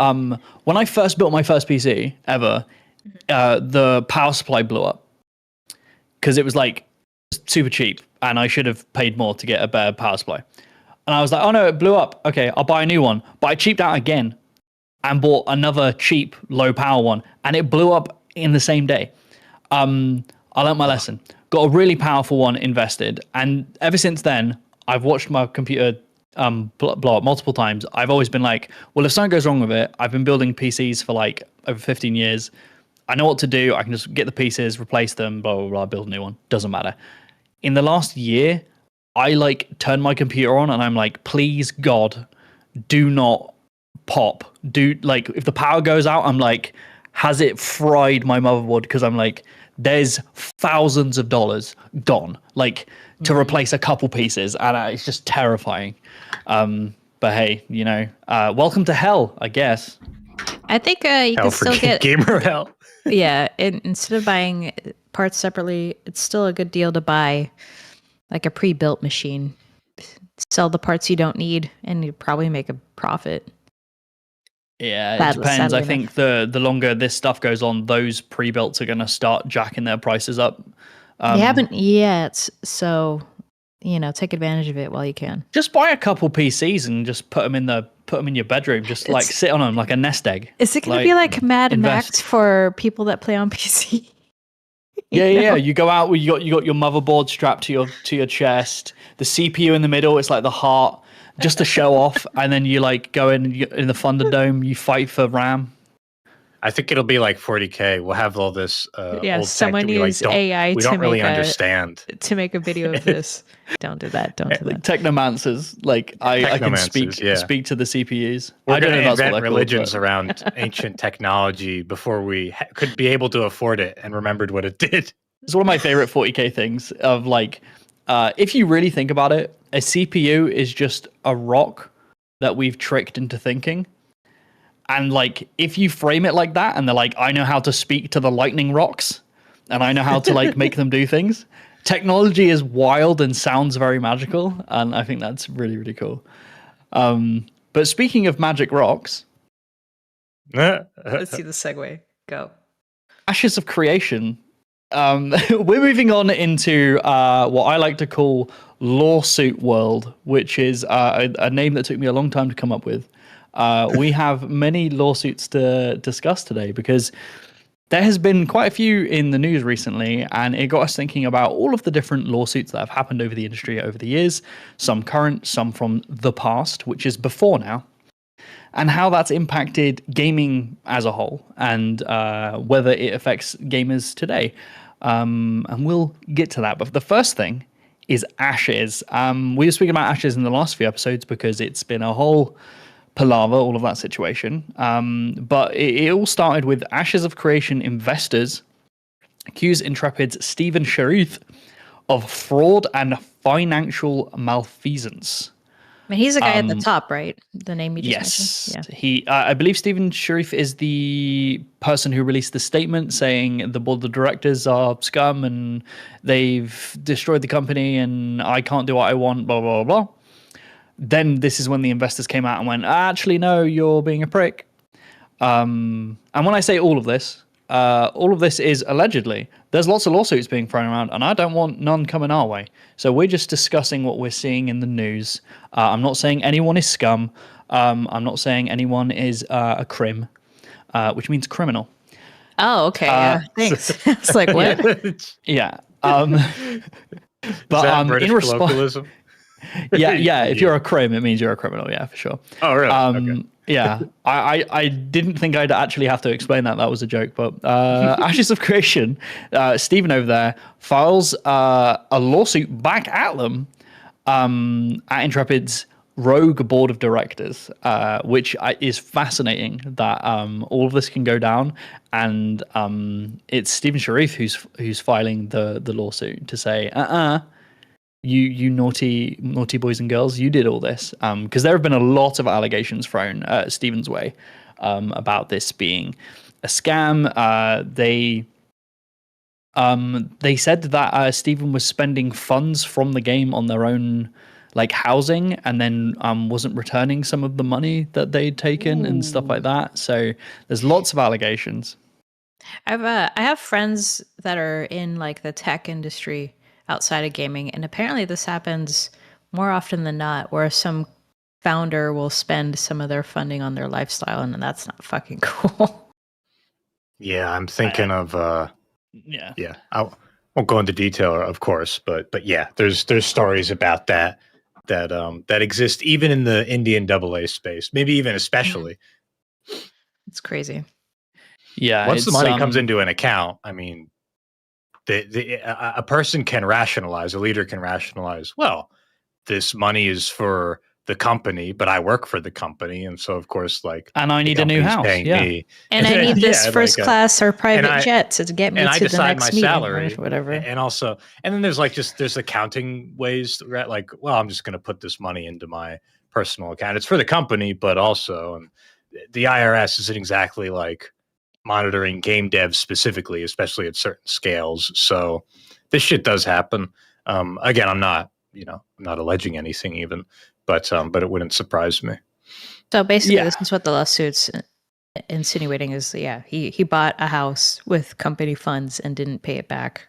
when I first built my first PC ever, the power supply blew up because it was like super cheap and I should have paid more to get a better power supply. And I was like, oh no, it blew up. Okay, I'll buy a new one. But I cheaped out again and bought another cheap, low power one. And it blew up in the same day. I learned my lesson. Got a really powerful one invested. And ever since then, I've watched my computer blow up multiple times. I've always been like, well, if something goes wrong with it, I've been building PCs for like over 15 years. I know what to do. I can just get the pieces, replace them, blah, blah, blah, build a new one. Doesn't matter. In the last year, I like turn my computer on and I'm like, please God, do not pop. If the power goes out, I'm like, has it fried my motherboard? Because I'm like, there's thousands of dollars gone, like to replace a couple pieces, and it's just terrifying. But hey, welcome to hell, I guess. I think you can still get gamer hell. Yeah, instead of buying parts separately, it's still a good deal to buy like a pre-built machine, sell the parts you don't need, and you probably make a profit. Yeah, it depends. I think the longer this stuff goes on, those pre-builts are going to start jacking their prices up. They haven't yet, so take advantage of it while you can. Just buy a couple PCs and just put them in your bedroom. Just like sit on them like a nest egg. Is it going to be like Mad Max for people that play on PC? Yeah. You go out, you got your motherboard strapped to your chest, the CPU in the middle, it's like the heart, just to show off, and then you like go in the Thunderdome, you fight for RAM. I think it'll be like 40K. We'll have all this old tech someone that use AI we to don't really make understand. to make a video of this. Don't do that. Don't do that. Technomancers, like I can speak Technomancers, speak to the CPUs. We're I don't going know to if that's what invent they're religions called, around ancient technology before we could be able to afford it and remembered what it did. It's one of my favorite 40K things of like, if you really think about it, a CPU is just a rock that we've tricked into thinking. And like, if you frame it like that, and they're like, I know how to speak to the lightning rocks, and I know how to like make them do things. Technology is wild and sounds very magical, and I think that's really, really cool. But speaking of magic rocks, Let's see the segue. Go. Ashes of Creation. We're moving on into what I like to call lawsuit world, which is a name that took me a long time to come up with. We have many lawsuits to discuss today because there has been quite a few in the news recently, and it got us thinking about all of the different lawsuits that have happened over the industry over the years, some current, some from the past, which is before now, and how that's impacted gaming as a whole, and whether it affects gamers today. And we'll get to that. But the first thing is Ashes. We were speaking about Ashes in the last few episodes because it's been a whole palaver, all of that situation. But it all started with Ashes of Creation investors accuse Intrepid's Stephen Sharif of fraud and financial malfeasance. I mean, he's a guy at the top, right? The name you just mentioned. Yes, he. I believe Stephen Sharif is the person who released the statement saying the board of directors are scum and they've destroyed the company and I can't do what I want. Blah blah blah. Then this is when the investors came out and went, actually, no, you're being a prick. And when I say all of this is allegedly. There's lots of lawsuits being thrown around, and I don't want none coming our way. So we're just discussing what we're seeing in the news. I'm not saying anyone is scum. I'm not saying anyone is a crim, which means criminal. Oh, okay. Thanks. It's like, what? Yeah. But in response, yeah. If you're a crim, it means you're a criminal. Yeah, for sure. Oh, really? Okay. Yeah, I didn't think I'd actually have to explain that. That was a joke. But Ashes of Creation, Stephen over there files a lawsuit back at them at Intrepid's rogue board of directors, which is fascinating that all of this can go down. And it's Stephen Sharif who's filing the lawsuit to say, You naughty boys and girls, you did all this. Because there have been a lot of allegations thrown Stephen's way about this being a scam. They said that Stephen was spending funds from the game on their own like housing and then wasn't returning some of the money that they'd taken and stuff like that. So there's lots of allegations. I have friends that are in like the tech industry outside of gaming, and apparently this happens more often than not, where some founder will spend some of their funding on their lifestyle, and that's not fucking cool. Yeah, I'm thinking of yeah. I won't go into detail, of course, but yeah, there's stories about that exist even in the Indian AA space, maybe even especially. It's crazy. Yeah, once the money comes into an account, I mean, a person can rationalize, a leader can rationalize, well, this money is for the company, but I work for the company, and so of course, like, and I need a new house, me. And I need this first class or private jet to get me to the next meeting salary, or whatever. And then there's accounting ways, right? Like, well, I'm just going to put this money into my personal account. It's for the company, but also, and the IRS isn't exactly like monitoring game devs specifically, especially at certain scales. So this shit does happen. Again, I'm not alleging anything even, but it wouldn't surprise me. So basically, This is what the lawsuit's insinuating is, he bought a house with company funds and didn't pay it back.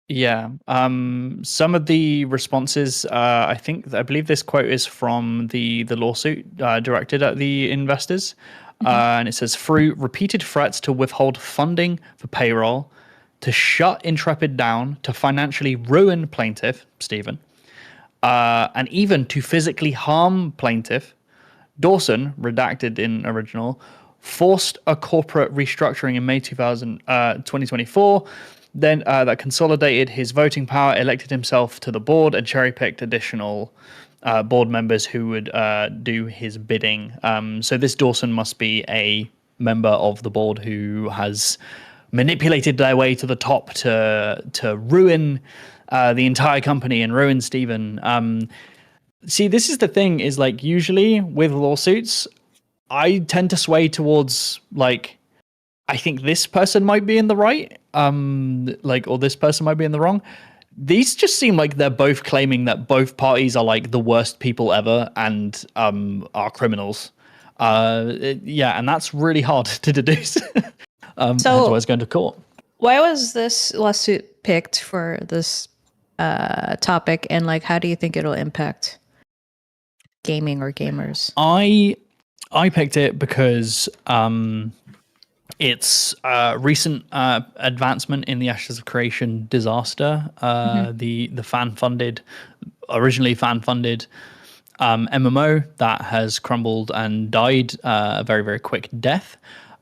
Yeah. Some of the responses, I believe this quote is from the lawsuit directed at the investors. And it says, through repeated threats to withhold funding for payroll, to shut Intrepid down, to financially ruin plaintiff, Stephen, and even to physically harm plaintiff, Dawson, redacted in original, forced a corporate restructuring in May 2024. Then that consolidated his voting power, elected himself to the board, and cherry-picked additional board members who would do his bidding. So this Dawson must be a member of the board who has manipulated their way to the top to ruin the entire company and ruin Steven. See, this is the thing, is like usually with lawsuits, I tend to sway towards like, I think this person might be in the right, or this person might be in the wrong. These just seem like they're both claiming that both parties are like the worst people ever and are criminals. And that's really hard to deduce. That's why it's going to court. Why was this lawsuit picked for this topic, and like, how do you think it'll impact gaming or gamers? I picked it because it's a recent advancement in the Ashes of Creation disaster. The originally fan-funded MMO that has crumbled and died a very, very quick death.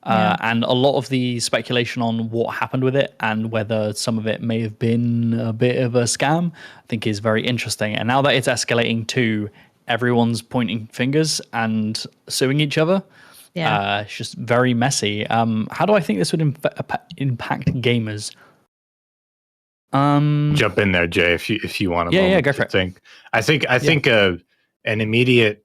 And a lot of the speculation on what happened with it and whether some of it may have been a bit of a scam, I think is very interesting. And now that it's escalating to everyone's pointing fingers and suing each other, it's just very messy. How do I think this would impact gamers? Jump in there, Jay, if you want to. Go for it. I think an immediate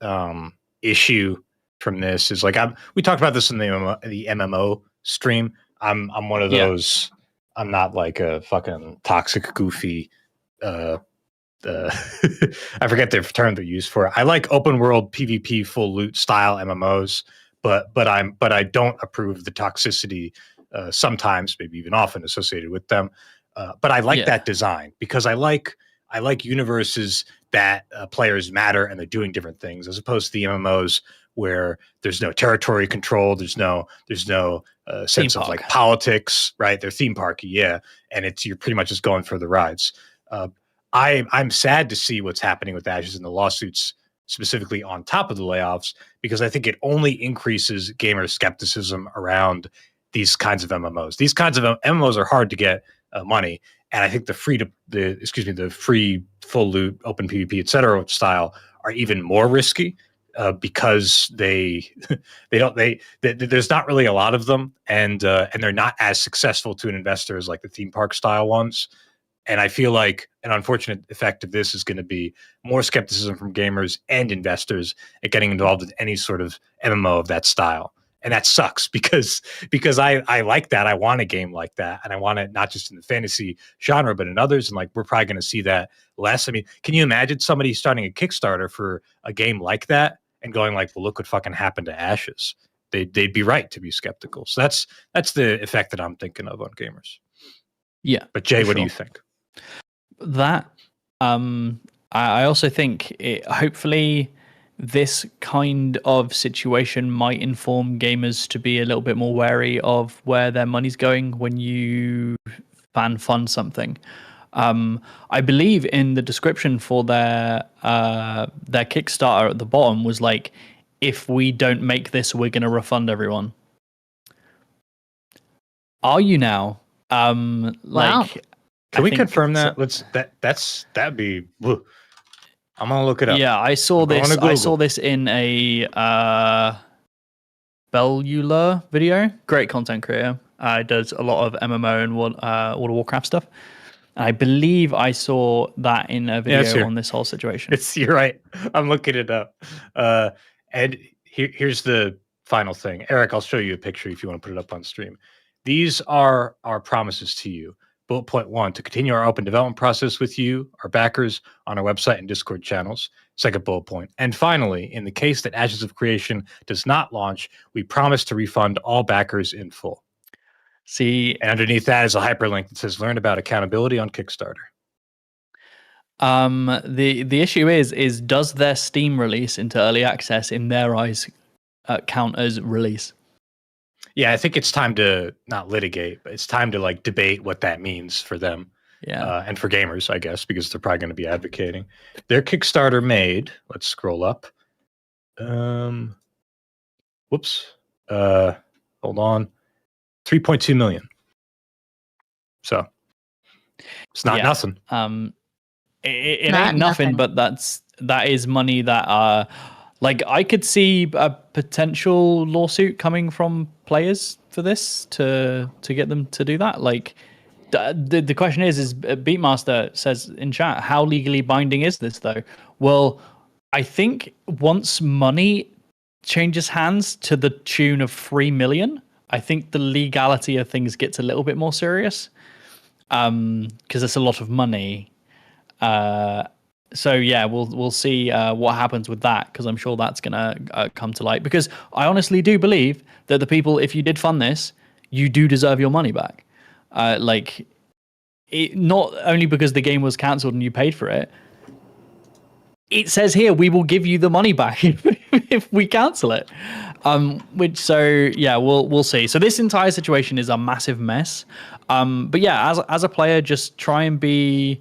issue from this is like, we talked about this in the MMO stream. I'm one of those. I'm not like a fucking toxic, goofy. I forget the term they use for it. I like open world PvP full loot style MMOs, but I don't approve of the toxicity sometimes, maybe even often associated with them. But I like that design because I like universes that players matter and they're doing different things, as opposed to the MMOs where there's no territory control, there's no sense of like politics, right? They're theme parky, and you're pretty much just going for the rides. I'm sad to see what's happening with Ashes and the lawsuits, specifically on top of the layoffs, because I think it only increases gamer skepticism around these kinds of MMOs. These kinds of MMOs are hard to get money, and I think the free full loot, open PvP, etc. style are even more risky because there's not really a lot of them, and they're not as successful to an investor as like the theme park style ones. And I feel like an unfortunate effect of this is going to be more skepticism from gamers and investors at getting involved in any sort of MMO of that style. And that sucks because I like that. I want a game like that. And I want it not just in the fantasy genre, but in others. And like, we're probably going to see that less. I mean, can you imagine somebody starting a Kickstarter for a game like that and going like, well, look what fucking happened to Ashes? They'd be right to be skeptical. So that's the effect that I'm thinking of on gamers. Yeah. But Jay, what do you think? That I also think hopefully this kind of situation might inform gamers to be a little bit more wary of where their money's going when you fund something. I believe in the description for their Kickstarter at the bottom was like, if we don't make this, we're going to refund everyone. Are you now? Wow. Can we confirm that? That'd be. I'm gonna look it up. Yeah, I saw this. I saw this in a Bellula video. Great content creator. Does a lot of MMO and World of Warcraft stuff. And I believe I saw that in a video on this whole situation. You're right. I'm looking it up. And here's the final thing. Eric, I'll show you a picture if you want to put it up on stream. These are our promises to you. Bullet point 1, to continue our open development process with you, our backers, on our website and Discord channels. Second bullet point. And finally, in the case that Ashes of Creation does not launch, we promise to refund all backers in full. See, and underneath that is a hyperlink that says learn about accountability on Kickstarter. The issue is does their Steam release into early access in their eyes count as release? Yeah, I think it's time to not litigate, but it's time to like debate what that means for them. Yeah. And for gamers, I guess, because they're probably going to be advocating. Their Kickstarter made, let's scroll up. Whoops. Hold on. 3.2 million. So it's not nothing. It ain't nothing, but that is money that like I could see a potential lawsuit coming from players for this to get them to do that. Like the question is Beatmaster says in chat, how legally binding is this though? Well, I think once money changes hands to the tune of 3 million, I think the legality of things gets a little bit more serious, because it's a lot of money. So yeah, we'll see what happens with that, because I'm sure that's gonna come to light. Because I honestly do believe that the people, if you did fund this, you do deserve your money back. Like, not only because the game was cancelled and you paid for it. It says here we will give you the money back if we cancel it. We'll see. So this entire situation is a massive mess. But yeah, as a player, just try and be,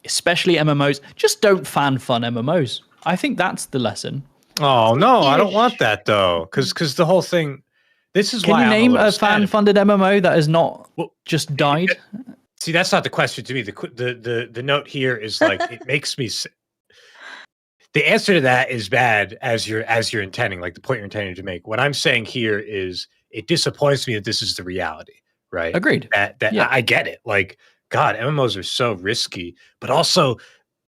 especially MMOs, just don't fan fun MMOs. I think that's the lesson. Oh no, I don't want that though, because the whole thing. This is why. Can you name a fan-funded MMO that has not just died? See, that's not the question to me. The note here is like it makes me. The answer to that is bad as you're intending, like the point you're intending to make. What I'm saying here is it disappoints me that this is the reality, right? Agreed. Yeah. I get it. Like, God, MMOs are so risky, but also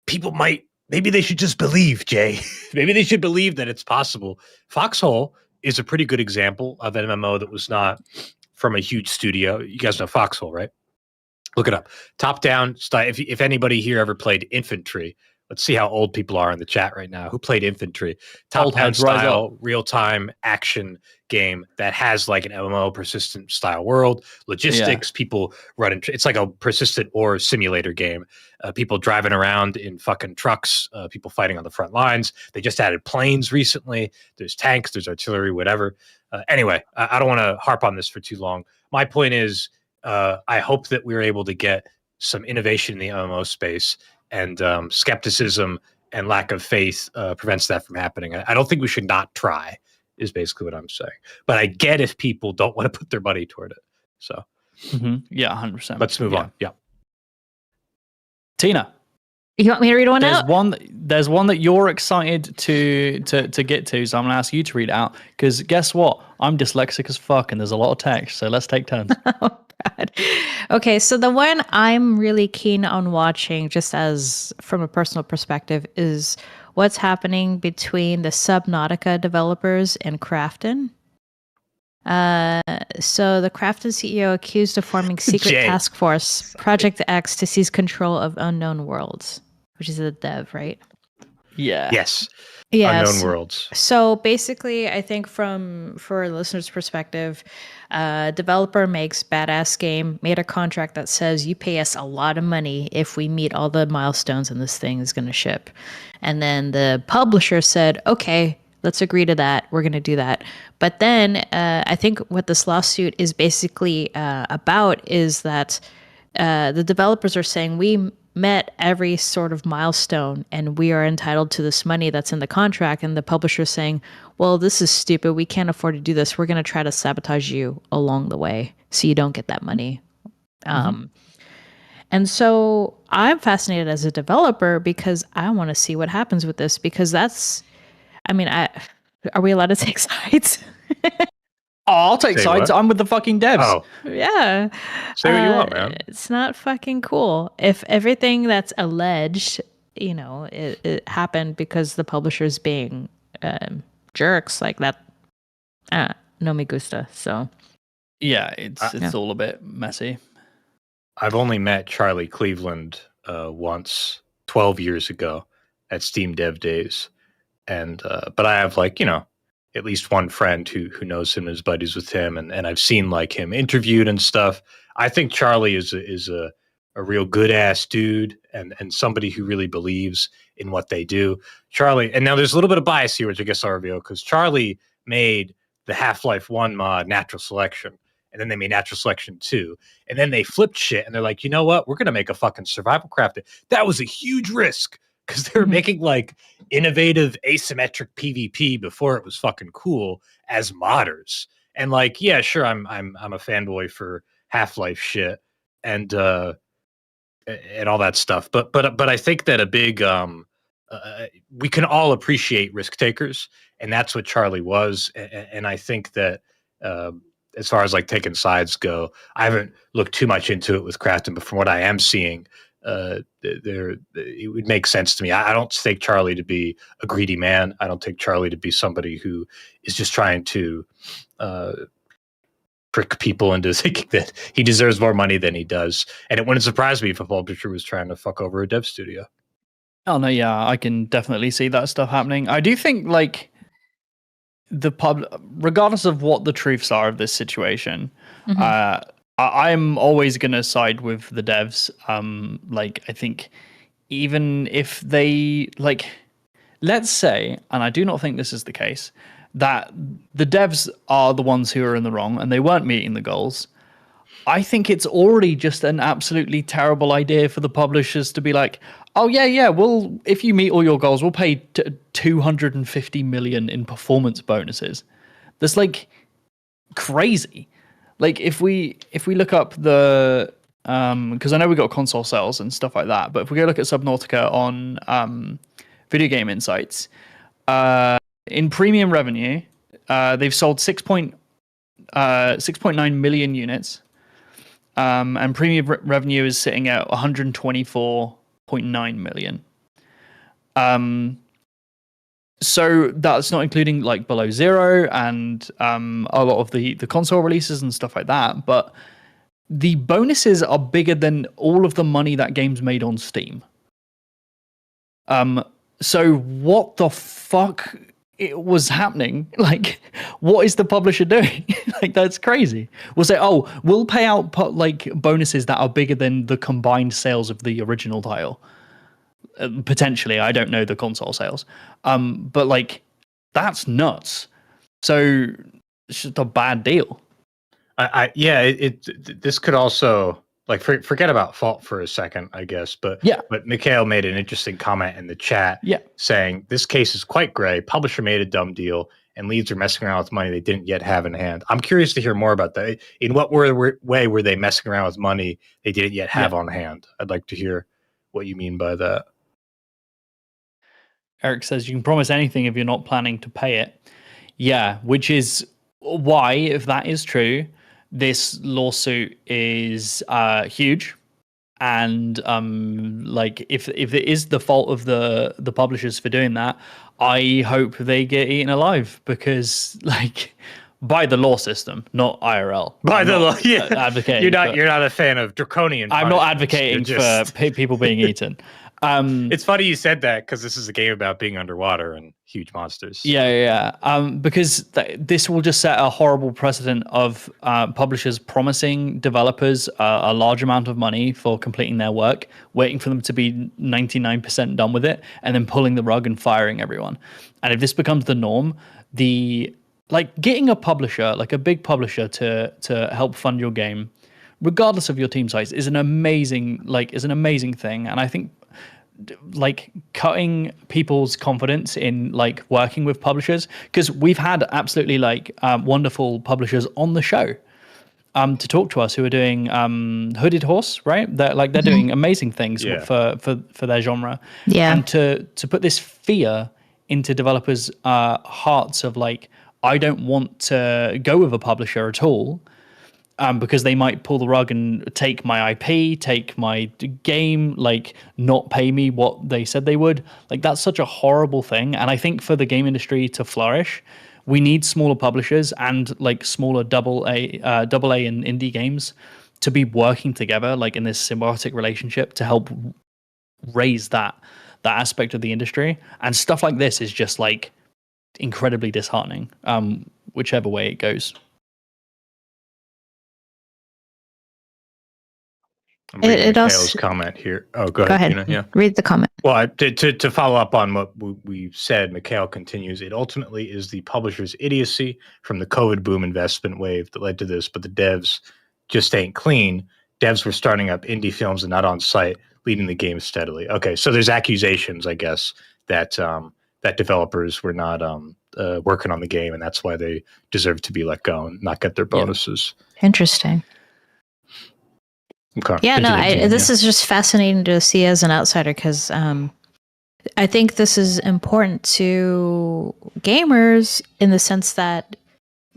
people maybe they should just believe, Jay. Maybe they should believe that it's possible. Foxhole is a pretty good example of an MMO that was not from a huge studio. You guys know Foxhole, right? Look it up. Top-down style. If anybody here ever played Infantry, let's see how old people are in the chat right now. Who played Infantry? Top-down style, real-time action game that has like an MMO persistent style world, logistics, people running. It's like a persistent or simulator game. People driving around in fucking trucks, people fighting on the front lines. They just added planes recently. There's tanks, there's artillery, whatever. Anyway, I don't want to harp on this for too long. My point is, I hope that we're able to get some innovation in the MMO space, and skepticism and lack of faith prevents that from happening. I don't think we should not try, is basically what I'm saying. But I get if people don't want to put their money toward it. So, yeah, 100%. Let's move on. Yeah. Tina, you want me to read one out? There's one that you're excited to get to, so I'm gonna ask you to read it out. Because guess what? I'm dyslexic as fuck, and there's a lot of text, so let's take turns. Oh, God. Okay, so the one I'm really keen on watching, just as from a personal perspective, is what's happening between the Subnautica developers and Krafton. So the Krafton CEO accused of forming secret task force Project X to seize control of Unknown Worlds, which is a dev, right? Yeah. Yes. Yes. Unknown Worlds. So basically, I think for a listener's perspective, developer makes badass game, made a contract that says you pay us a lot of money if we meet all the milestones and this thing is going to ship. And then the publisher said, okay, let's agree to that. We're going to do that. But then I think what this lawsuit is basically about is that the developers are saying we met every sort of milestone and we are entitled to this money that's in the contract. And the publisher is saying, well, this is stupid. We can't afford to do this. We're going to try to sabotage you along the way so you don't get that money. And so I'm fascinated as a developer because I want to see what happens with this, because that's, I mean, are we allowed to take sides? I'll take sides. What? I'm with the fucking devs. Oh. Yeah. Say what you want, man. It's not fucking cool. If everything that's alleged, you know, it happened because the publisher's being jerks like that, no me gusta. So. Yeah, it's all a bit messy. I've only met Charlie Cleveland once 12 years ago at Steam Dev Days. And but I have, like, you know, at least one friend who knows him and is buddies with him, and I've seen like him interviewed and stuff. I think Charlie is a real good ass dude and somebody who really believes in what they do. Charlie, and now there's a little bit of bias here, which I guess I'll reveal, because Charlie made the Half-Life 1 mod Natural Selection, and then they made Natural Selection 2, and then they flipped shit and they're like, you know what? We're gonna make a fucking survival crafted. That was a huge risk, because they were making like innovative asymmetric PvP before it was fucking cool as modders. And like, yeah, sure, I'm a fanboy for Half-Life shit and all that stuff. But I think that a big we can all appreciate risk takers, and that's what Charlie was. And I think that as far as like taking sides go, I haven't looked too much into it with Krafton, but from what I am seeing, it would make sense to me. I don't take Charlie to be a greedy man. I don't take Charlie to be somebody who is just trying to trick people into thinking that he deserves more money than he does. And it wouldn't surprise me if a publisher was trying to fuck over a dev studio. Oh no, yeah, I can definitely see that stuff happening. I do think like the regardless of what the truths are of this situation, I'm always going to side with the devs. Like, I think even if they, like, let's say, and I do not think this is the case, that the devs are the ones who are in the wrong and they weren't meeting the goals. I think it's already just an absolutely terrible idea for the publishers to be like, oh, yeah, well, if you meet all your goals, we'll pay 250 million in performance bonuses. That's like crazy. Like if we look up the because I know we got console sales and stuff like that, but if we go look at Subnautica on Video Game Insights, in premium revenue, they've sold 6.9 million units, and premium revenue is sitting at 124.9 million. So that's not including like Below Zero and a lot of the console releases and stuff like that. But the bonuses are bigger than all of the money that game's made on Steam. So what the fuck was happening? Like, what is the publisher doing? Like, that's crazy. We'll say, oh, we'll pay out like bonuses that are bigger than the combined sales of the original title. Potentially, I don't know the console sales, but like that's nuts. So it's just a bad deal. This could also like forget about fault for a second, I guess. But Mikhail made an interesting comment in the chat, saying this case is quite gray. Publisher made a dumb deal, and leads are messing around with money they didn't yet have in hand. I'm curious to hear more about that. In what way were they messing around with money they didn't yet have on hand? I'd like to hear what you mean by that. Eric says you can promise anything if you're not planning to pay it. Yeah, which is why, if that is true, this lawsuit is huge. And like if it is the fault of the publishers for doing that, I hope they get eaten alive, because like by the law system, not IRL. By the law, advocating. You're not a fan of draconian. I'm not advocating for people being eaten. It's funny you said that, because this is a game about being underwater and huge monsters. Because this will just set a horrible precedent of publishers promising developers a large amount of money for completing their work, waiting for them to be 99% done with it, and then pulling the rug and firing everyone. And if this becomes the norm, getting a publisher, like a big publisher, to help fund your game, regardless of your team size, is an amazing thing. And I think like cutting people's confidence in like working with publishers, because we've had absolutely like wonderful publishers on the show to talk to us who are doing Hooded Horse, right? They're doing amazing things for their genre. And to put this fear into developers' hearts of like, I don't want to go with a publisher at all, because they might pull the rug and take my IP, take my game, like not pay me what they said they would. Like that's such a horrible thing. And I think for the game industry to flourish, we need smaller publishers and like smaller double A and indie games to be working together, like in this symbiotic relationship, to help raise that aspect of the industry. And stuff like this is just like incredibly disheartening, whichever way it goes. I'm reading Mikhail's comment here. Oh, go ahead. Read the comment. Well, to follow up on what we said, Mikhail continues, it ultimately is the publisher's idiocy from the COVID boom investment wave that led to this, but the devs just ain't clean. Devs were starting up indie films and not on site, leading the game steadily. Okay, so there's accusations, I guess, that that developers were not working on the game, and that's why they deserve to be let go and not get their bonuses. Interesting. Okay. Yeah, no, this is just fascinating to see as an outsider because I think this is important to gamers in the sense that,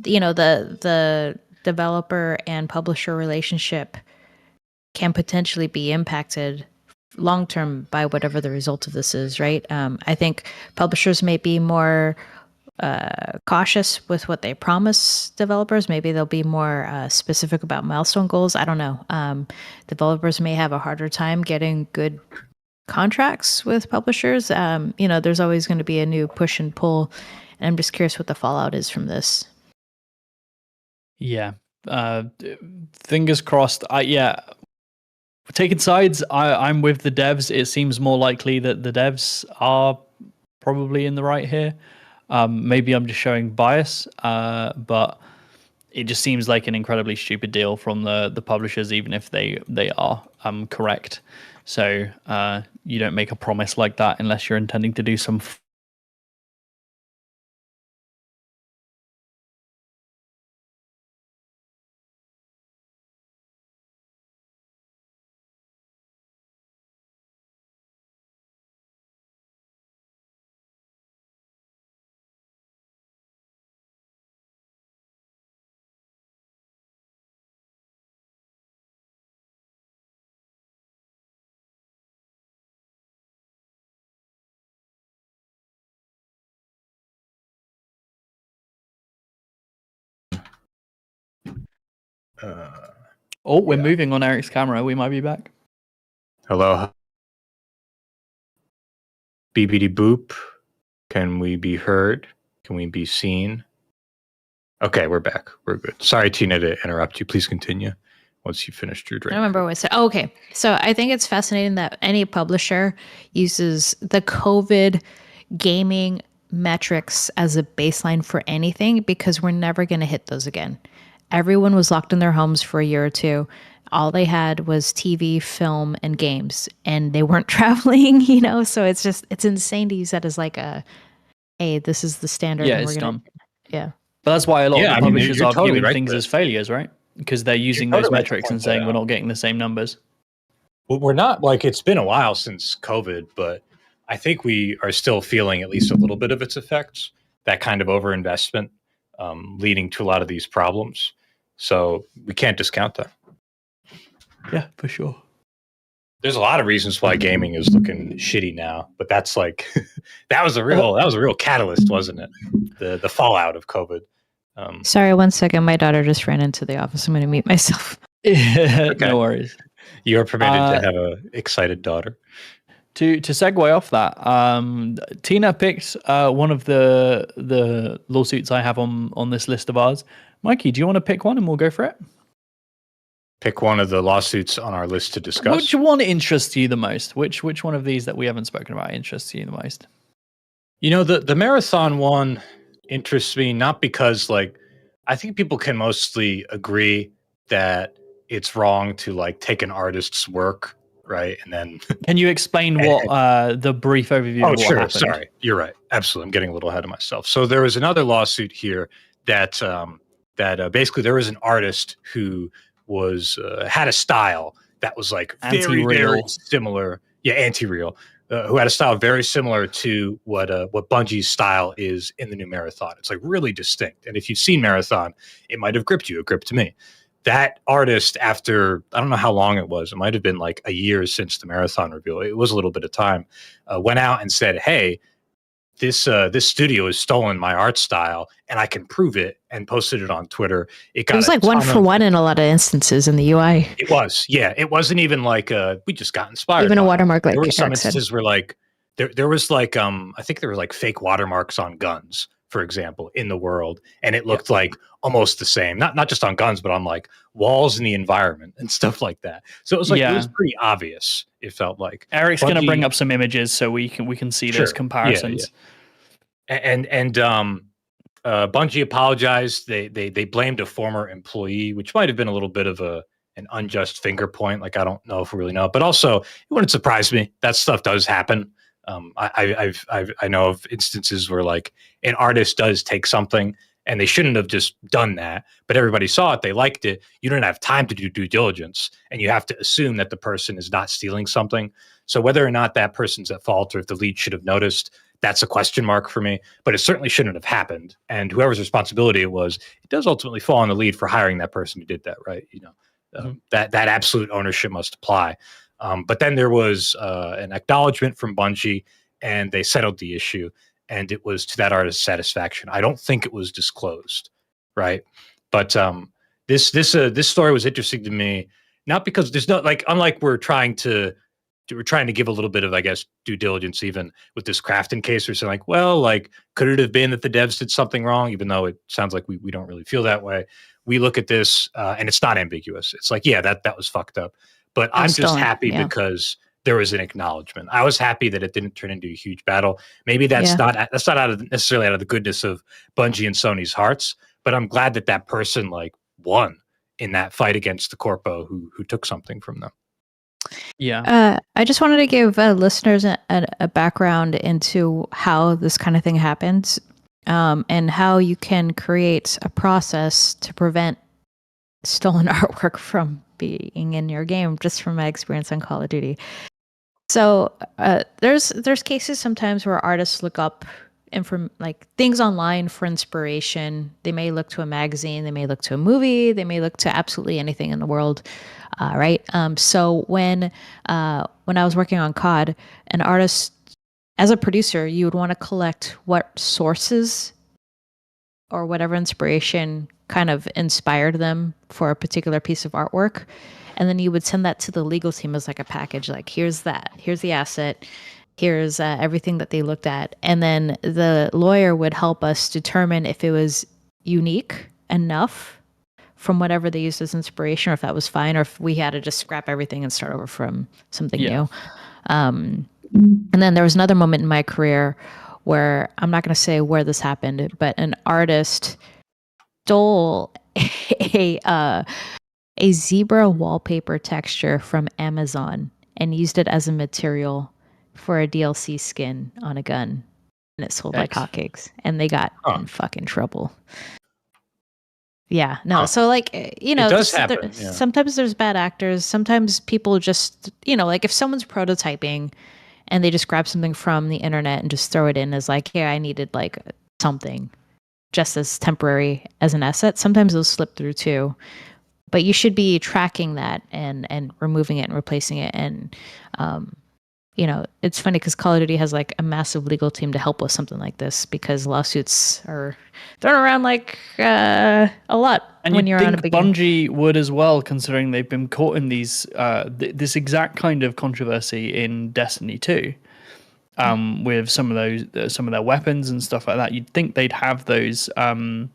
you know, the developer and publisher relationship can potentially be impacted long term by whatever the result of this is, right? I think publishers may be more cautious with what they promise developers. Maybe they'll be more specific about milestone goals. I don't know. Developers may have a harder time getting good contracts with publishers. You know, there's always going to be a new push and pull, and I'm just curious what the fallout is from this. Yeah. Fingers crossed. Taking sides, I'm with the devs. It seems more likely that the devs are probably in the right here. Maybe I'm just showing bias, but it just seems like an incredibly stupid deal from the publishers, even if they are correct. So you don't make a promise like that unless you're intending to do some. We're moving on Eric's camera. We might be back. Hello. BBD boop. Can we be heard? Can we be seen? Okay, we're back. We're good. Sorry, Tina, to interrupt you. Please continue once you finished your drink. I don't remember what I said. Oh, okay. So I think it's fascinating that any publisher uses the COVID gaming metrics as a baseline for anything because we're never going to hit those again. Everyone was locked in their homes for a year or two. All they had was TV, film, and games, and they weren't traveling, you know? So it's insane to use that as like hey, this is the standard. Yeah, it's dumb. Yeah. But that's why a lot of the publishers are totally viewing right things as failures, right? Because they're using those metrics and saying we're not getting the same numbers. Well, we're not, like, it's been a while since COVID, but I think we are still feeling at least a little bit of its effects, that kind of overinvestment leading to a lot of these problems. So we can't discount that. Yeah, for sure. There's a lot of reasons why gaming is looking shitty now, but that's like that was a real catalyst, wasn't it? The fallout of COVID. Sorry, 1 second. My daughter just ran into the office. I'm going to mute myself. Okay. No worries. You are permitted to have an excited daughter. To segue off that, Tina picked one of the lawsuits I have on this list of ours. Mikey, do you want to pick one and we'll go for it? Pick one of the lawsuits on our list to discuss. Which one interests you the most? Which one of these that we haven't spoken about interests you the most? You know, the marathon one interests me not because, like, I think people can mostly agree that it's wrong to, like, take an artist's work, right? And then can you explain what the brief overview of what happened? Sorry, you're right. Absolutely, I'm getting a little ahead of myself. So there was another lawsuit here that basically there was an artist who was had a style that was like very similar. Yeah, anti-real. Who had a style very similar to what Bungie's style is in the new Marathon. It's like really distinct. And if you've seen Marathon, it might have gripped you. It gripped me. That artist, after I don't know how long it was, it might have been like a year since the Marathon reveal. It was a little bit of time. Went out and said, "Hey, this studio has stolen my art style, and I can prove it," and posted it on Twitter. It was like one for one in a lot of instances in the UI. It was, yeah. It wasn't even like we just got inspired. Even a watermark, like there were some instances where like there was like I think there were like fake watermarks on guns, for example, in the world, and it looked like almost the same. Not just on guns, but on like walls in the environment and stuff like that. So it was like it was pretty obvious. It felt like Eric's going to bring up some images so we can see those comparisons. Yeah. And Bungie apologized. They blamed a former employee, which might have been a little bit of an unjust finger point. Like, I don't know if we really know, but also it wouldn't surprise me. That stuff does happen. I know of instances where like an artist does take something and they shouldn't have just done that, but everybody saw it, they liked it. You don't have time to do due diligence, and you have to assume that the person is not stealing something. So whether or not that person's at fault or if the lead should have noticed, that's a question mark for me, but it certainly shouldn't have happened. And whoever's responsibility it was, it does ultimately fall on the lead for hiring that person who did that, right? That absolute ownership must apply. But then there was an acknowledgement from Bungie, and they settled the issue, and it was to that artist's satisfaction. I don't think it was disclosed, right? But this story was interesting to me, not because there's no like, unlike we're trying to give a little bit of, I guess, due diligence even with this Krafton case. We're saying like, well, like, could it have been that the devs did something wrong? Even though it sounds like we don't really feel that way. We look at this and it's not ambiguous. It's like, yeah, that was fucked up. But I'm just happy because there was an acknowledgement. I was happy that it didn't turn into a huge battle. Maybe that's not necessarily out of the goodness of Bungie and Sony's hearts, but I'm glad that person like won in that fight against the corpo who took something from them. Yeah. I just wanted to give listeners a background into how this kind of thing happens, and how you can create a process to prevent stolen artwork from being in your game, just from my experience on Call of Duty. So there's cases sometimes where artists look up like things online for inspiration. They may look to a magazine, they may look to a movie, they may look to absolutely anything in the world, right? So when I was working on COD, an artist, as a producer, you would want to collect what sources or whatever inspiration kind of inspired them for a particular piece of artwork. And then you would send that to the legal team as like a package, like here's the asset, here's everything that they looked at. And then the lawyer would help us determine if it was unique enough from whatever they used as inspiration, or if that was fine, or if we had to just scrap everything and start over from something new. And then there was another moment in my career where, I'm not going to say where this happened, but an artist stole a zebra wallpaper texture from Amazon and used it as a material for a DLC skin on a gun, and it sold like hotcakes, and they got in fucking trouble. Yeah, no. So like, it does happen. Sometimes there's bad actors. Sometimes people just, like if someone's prototyping and they just grab something from the internet and just throw it in as like, hey, I needed like something just as temporary as an asset. Sometimes those slip through too. But you should be tracking that and removing it and replacing it. And, it's funny because Call of Duty has like a massive legal team to help with something like this, because lawsuits are thrown around like a lot. And when you're on a big Bungie would as well, considering they've been caught in these this exact kind of controversy in Destiny 2. With some of their weapons and stuff like that. You'd think they'd have those kind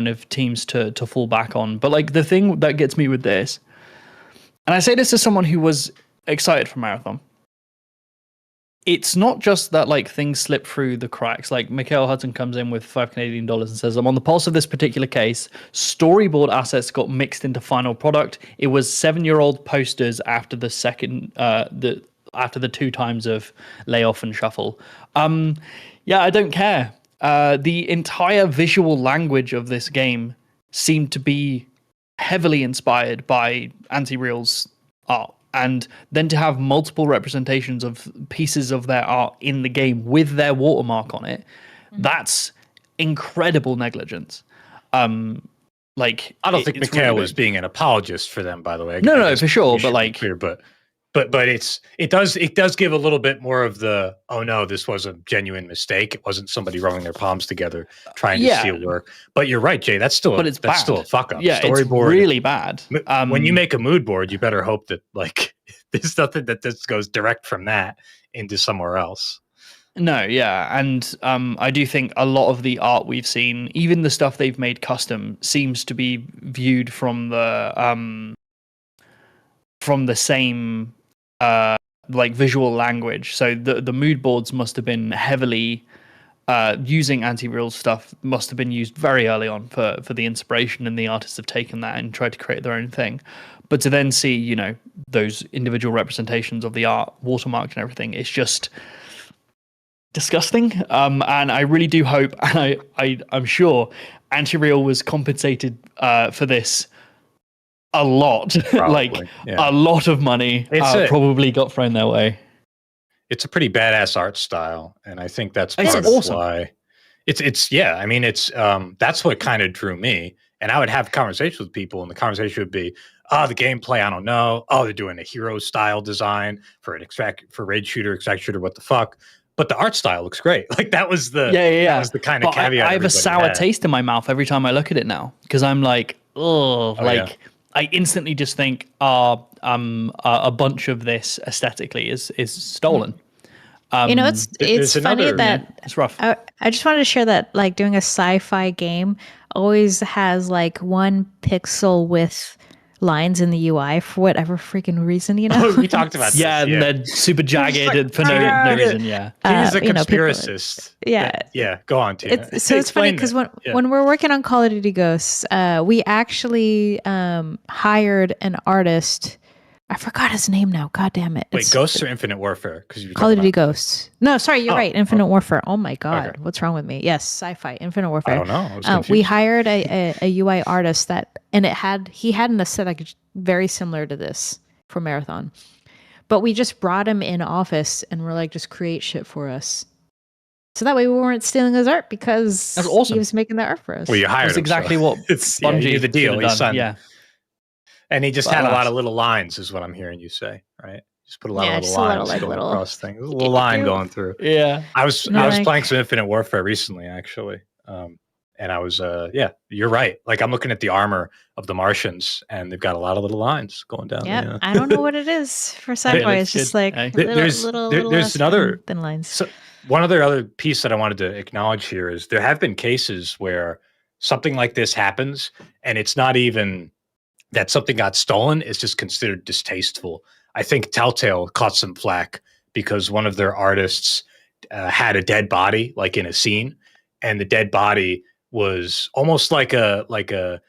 of teams to fall back on. But like the thing that gets me with this, and I say this as someone who was excited for Marathon, it's not just that like things slip through the cracks. Like Mikhail Hudson comes in with $5 Canadian and says, I'm on the pulse of this particular case. Storyboard assets got mixed into final product. It was 7-year-old posters after the second, after the 2 times of layoff and shuffle. Yeah, I don't care. The entire visual language of this game seemed to be heavily inspired by Anti-Real's art. And then to have multiple representations of pieces of their art in the game with their watermark on it, that's incredible negligence. Like, I don't think Mikhail was being an apologist for them, by the way. No, for sure. But like, clear, but it does give a little bit more of the, oh no, this was a genuine mistake. It wasn't somebody rubbing their palms together trying to steal work. But you're right, Jay. That's still still a fuck up. Yeah, storyboard, it's really bad. When you make a mood board, you better hope that like there's nothing that this goes direct from that into somewhere else. No, yeah, and I do think a lot of the art we've seen, even the stuff they've made custom, seems to be viewed from the same like visual language. So the mood boards must have been heavily using Anti-Real stuff, must have been used very early on for the inspiration, and the artists have taken that and tried to create their own thing. But to then see, those individual representations of the art watermarked and everything, it's just disgusting. And I really do hope, and I'm sure Anti-Real was compensated for this a lot, like a lot of money probably got thrown their way. It's a pretty badass art style, and I think that's part of why it's I mean, it's that's what kind of drew me. And I would have conversations with people, and the conversation would be, the gameplay, I don't know. Oh, they're doing a hero style design for raid shooter, extract shooter, what the fuck? But the art style looks great. Like that was the that was the kind of caveat. I have a sour taste in my mouth every time I look at it now, because I'm like, I instantly just think, a bunch of this aesthetically is stolen. It's funny that it's rough. I just wanted to share that, like, doing a sci-fi game always has like 1 pixel with lines in the UI for whatever freaking reason, you know. We talked about this. And they're super jagged for no reason. Yeah, he's a conspiracist. Go on, Tina. It's funny because when we're working on Call of Duty Ghosts, we actually hired an artist. I forgot his name now. God damn it. Wait, Ghosts or Infinite Warfare? Because Call of Duty Ghosts. No, sorry, you're right. Infinite Warfare. Oh my God. Okay. What's wrong with me? Yes, sci-fi. Infinite Warfare. I don't know. I was confused. We hired a UI artist he had an aesthetic very similar to this for Marathon. But we just brought him in office and we're like, just create shit for us. So that way we weren't stealing his art because that's awesome. He was making the art for us. Well, you hired him. Exactly what Bungie the deal. Yeah. And he just had a lot of little lines, is what I'm hearing you say, right? Just put a lot of little lines going across things. There's a little line going through. Yeah. I was playing some Infinite Warfare recently, actually. And I was, you're right. Like, I'm looking at the armor of the Martians, and they've got a lot of little lines going down. Yeah, I don't know what it is for sci-fi. It's just like there's another thin lines. So one other piece that I wanted to acknowledge here is there have been cases where something like this happens, and it's not even that something got stolen, is just considered distasteful. I think Telltale caught some flack because one of their artists had a dead body, like in a scene, and the dead body was almost like the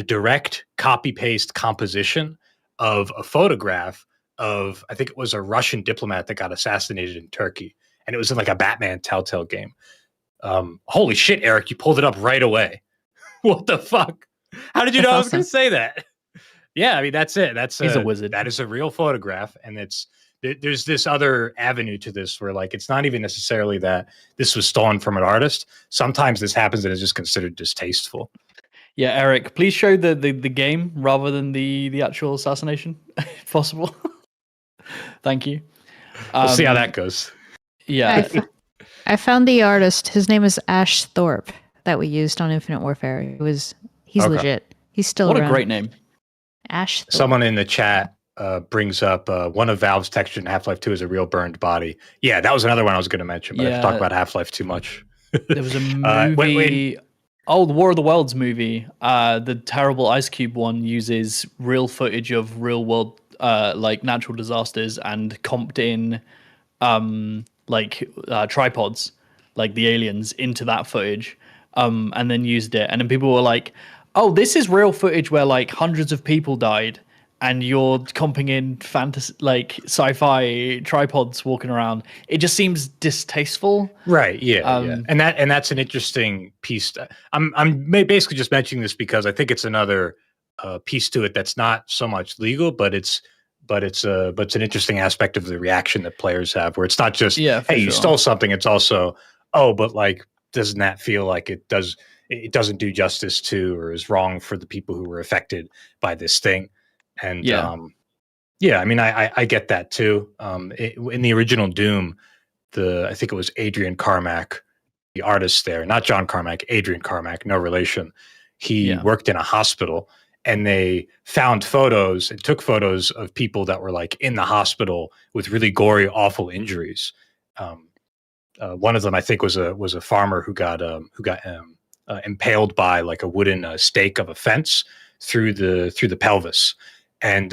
direct copy paste composition of a photograph of, I think it was a Russian diplomat that got assassinated in Turkey, and it was in like a Batman Telltale game. Holy shit, Eric, you pulled it up right away. What the fuck? How did you know I was going to say that? Yeah, I mean, that's it. He's a wizard. That is a real photograph. And there's this other avenue to this where, like, it's not even necessarily that this was stolen from an artist. Sometimes this happens and it's just considered distasteful. Yeah, Eric, please show the game rather than the actual assassination, if possible. Thank you. We'll see how that goes. Yeah. I found the artist. His name is Ash Thorpe that we used on Infinite Warfare. He's legit. He's still around. What a great name. Ash Thorpe. Someone in the chat brings up one of Valve's textures in Half-Life 2 is a real burned body. Yeah, that was another one I was going to mention, but I talk about Half-Life too much. There was a movie. The War of the Worlds movie. The terrible Ice Cube one uses real footage of real world like natural disasters and comped in tripods, like the aliens, into that footage, and then used it. And then people were like, oh, this is real footage where like hundreds of people died, and you're comping in fantasy, like sci-fi tripods walking around. It just seems distasteful. Right. Yeah. And that's an interesting piece. I'm basically just mentioning this because I think it's another piece to it that's not so much legal, but it's an interesting aspect of the reaction that players have, where it's not just, hey, you stole something. It's also, but like, doesn't that feel like it doesn't do justice to, or is wrong for the people who were affected by this thing? And I mean, I get that too. In the original Doom, I think it was Adrian Carmack, the artist there, not John Carmack, Adrian Carmack, no relation. He worked in a hospital, and they found photos and took photos of people that were like in the hospital with really gory, awful injuries. One of them, I think, was a farmer who got impaled by like a wooden stake of a fence through the pelvis, and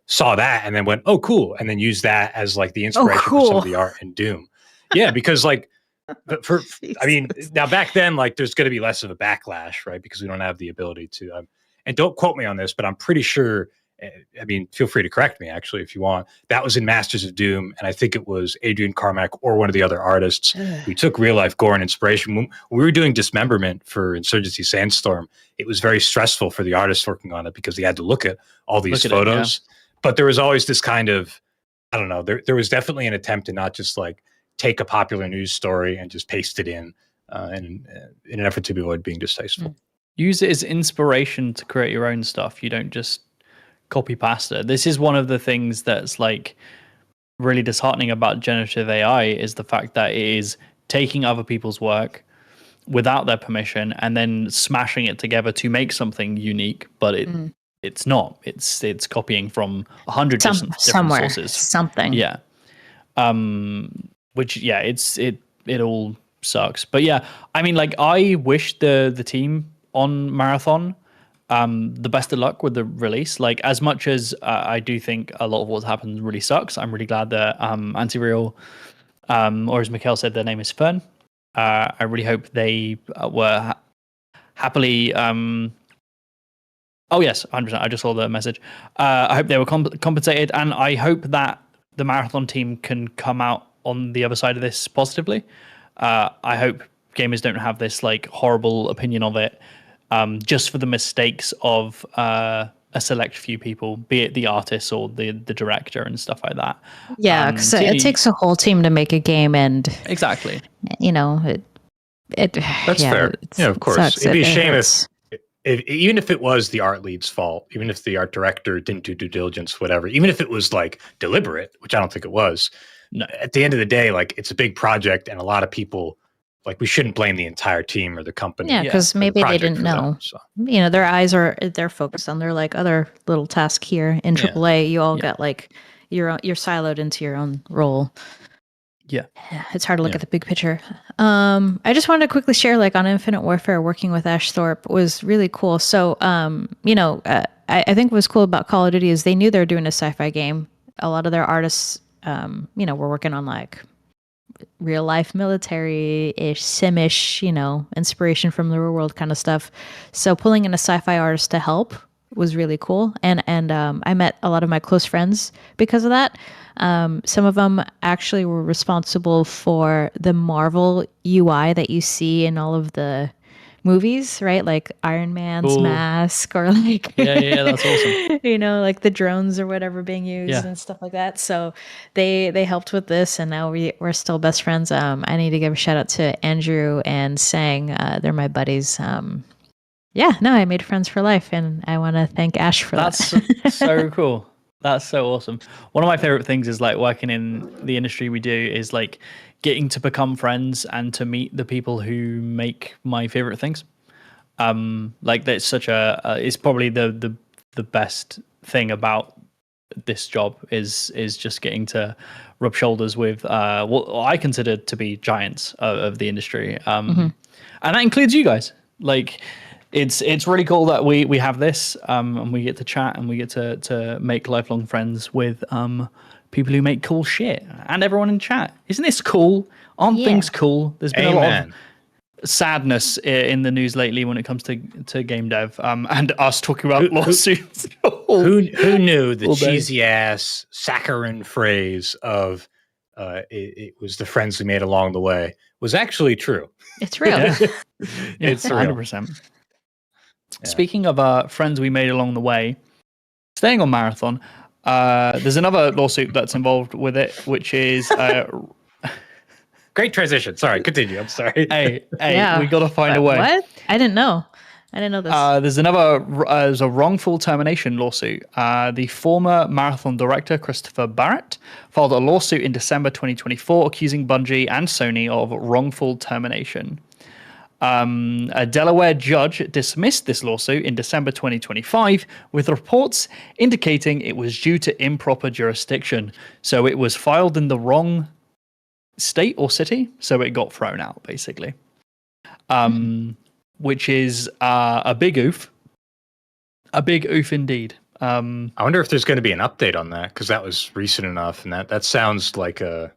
saw that and then went, oh, cool, and then used that as like the inspiration for some of the art in Doom. Yeah, because like I mean, now back then, like, there's going to be less of a backlash, right? Because we don't have the ability to. And don't quote me on this, but I'm pretty sure I mean, feel free to correct me, actually, if you want. That was in Masters of Doom, and I think it was Adrian Carmack or one of the other artists who took real-life gore and inspiration. When we were doing Dismemberment for Insurgency Sandstorm, it was very stressful for the artists working on it because they had to look at all these photos. But there was always this kind of, I don't know, there was definitely an attempt to not just like take a popular news story and just paste it in an effort to avoid being distasteful. Use it as inspiration to create your own stuff. You don't just copy pasta. This is one of the things that's like really disheartening about generative AI is the fact that it is taking other people's work without their permission and then smashing it together to make something unique, but it's not. It's copying from 100 different sources. Something. Yeah. Which it all sucks. But yeah, I mean, like, I wish the team on Marathon the best of luck with the release. Like, as much as I do think a lot of what's happened really sucks, I'm really glad that Anti-Real, or as Mikhail said, their name is Fern. I really hope they were happily... oh yes, 100%. I just saw the message. I hope they were compensated, and I hope that the Marathon team can come out on the other side of this positively. I hope gamers don't have this like horrible opinion of it, just for the mistakes of a select few people, be it the artists or the director and stuff like that. Yeah, because it takes a whole team to make a game, and exactly, you know, that's fair. Yeah, of course, it'd be a shame if even if it was the art lead's fault, even if the art director didn't do due diligence, whatever, even if it was like deliberate, which I don't think it was. No, at the end of the day, like, it's a big project, and a lot of people, like, we shouldn't blame the entire team or the company. Yeah, because maybe they didn't know. Them, so. You know, they're focused on their like other little task here in AAA. You all got like you're siloed into your own role. Yeah, it's hard to look at the big picture. I just wanted to quickly share, like, on Infinite Warfare, working with Ash Thorpe was really cool. So, I think what was cool about Call of Duty is they knew they were doing a sci-fi game. A lot of their artists, were working on like real life military-ish, sim-ish, inspiration from the real world kind of stuff. So pulling in a sci-fi artist to help was really cool. And I met a lot of my close friends because of that. Some of them actually were responsible for the Marvel UI that you see in all of the movies, right? Like Iron Man's mask, or like that's awesome. Like the drones or whatever being used and stuff like that. So they helped with this, and now we're still best friends. I need to give a shout out to Andrew and Sang. They're my buddies. I made friends for life, and I want to thank Ash for that. That's so cool. That's so awesome. One of my favorite things is like working in the industry we do is like getting to become friends and to meet the people who make my favorite things. Like that's such it's probably the best thing about this job is just getting to rub shoulders with what I consider to be giants of the industry. And that includes you guys. Like, it's really cool that we have this, and we get to chat and we get to make lifelong friends with people who make cool shit, and everyone in chat. Isn't this cool? Aren't things cool? There's been a lot of sadness in the news lately when it comes to game dev, and us talking about lawsuits. Who knew the cheesy ass saccharine phrase of it was the friends we made along the way was actually true. It's real. It's 100%. Speaking of friends we made along the way, staying on Marathon, there's another lawsuit that's involved with it, which is great transition. Sorry, continue. I'm sorry. Hey, we got to find a way. What? I didn't know this. There's a wrongful termination lawsuit. The former Marathon director, Christopher Barrett, filed a lawsuit in December 2024 accusing Bungie and Sony of wrongful termination. A Delaware judge dismissed this lawsuit in December 2025 with reports indicating it was due to improper jurisdiction. So it was filed in the wrong state or city, so it got thrown out, basically. Which is a big oof. A big oof indeed. I wonder if there's going to be an update on that, because that was recent enough, and that sounds like that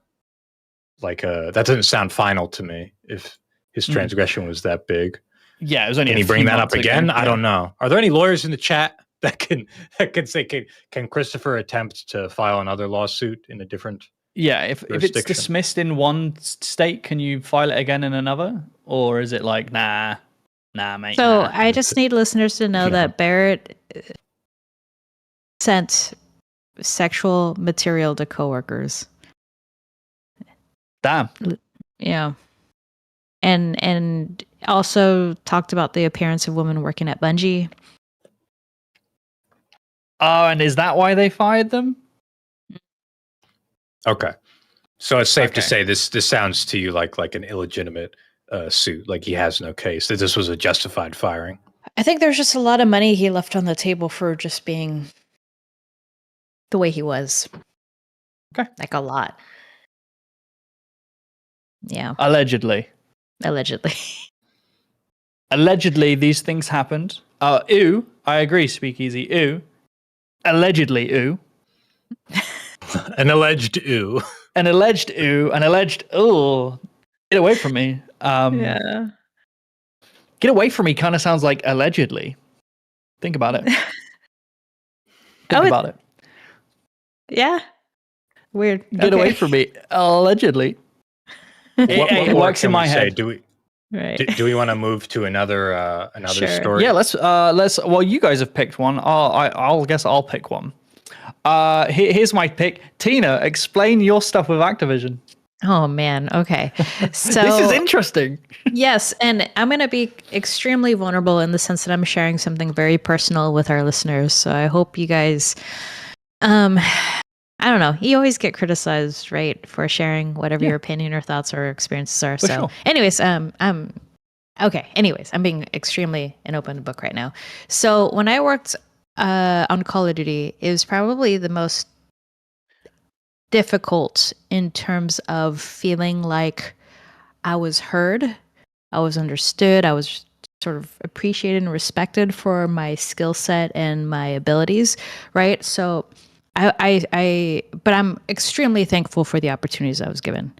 doesn't sound final to me. If his transgression was that big. Yeah, it was only. Can he bring that up again? I don't know. Are there any lawyers in the chat? that can say, can Christopher attempt to file another lawsuit in a different? Yeah, if it's dismissed in one state, can you file it again in another, or is it like nah, mate? So nah. I just need listeners to know that Barrett sent sexual material to coworkers. Damn. Yeah. And also talked about the appearance of women working at Bungie. Oh, and is that why they fired them? Okay. So it's safe to say this sounds to you like an illegitimate suit, like he has no case, that this was a justified firing. I think there's just a lot of money he left on the table for just being the way he was. Okay. Like a lot. Yeah. Allegedly. Allegedly, these things happened. Ooh, I agree, Speakeasy. Ooh. Allegedly, ooh. An alleged ooh. An alleged ooh. An alleged ooh. Get away from me. Yeah. Get away from me kind of sounds like allegedly. Think about it. Think about it. Yeah. Weird. Get away from me. Allegedly. It works in my head. Do we? Right. Do we want to move to another Sure. story? Yeah, let's. Well, you guys have picked one. I'll guess I'll pick one. Here's my pick. Tina, explain your stuff with Activision. Oh man. Okay. So this is interesting. Yes, and I'm going to be extremely vulnerable in the sense that I'm sharing something very personal with our listeners. So I hope you guys I don't know. You always get criticized, right, for sharing whatever your opinion or thoughts or experiences are. Anyways, I'm being extremely an open book right now. So when I worked on Call of Duty, it was probably the most difficult in terms of feeling like I was heard, I was understood, I was sort of appreciated and respected for my skill set and my abilities, right? So but I'm extremely thankful for the opportunities I was given.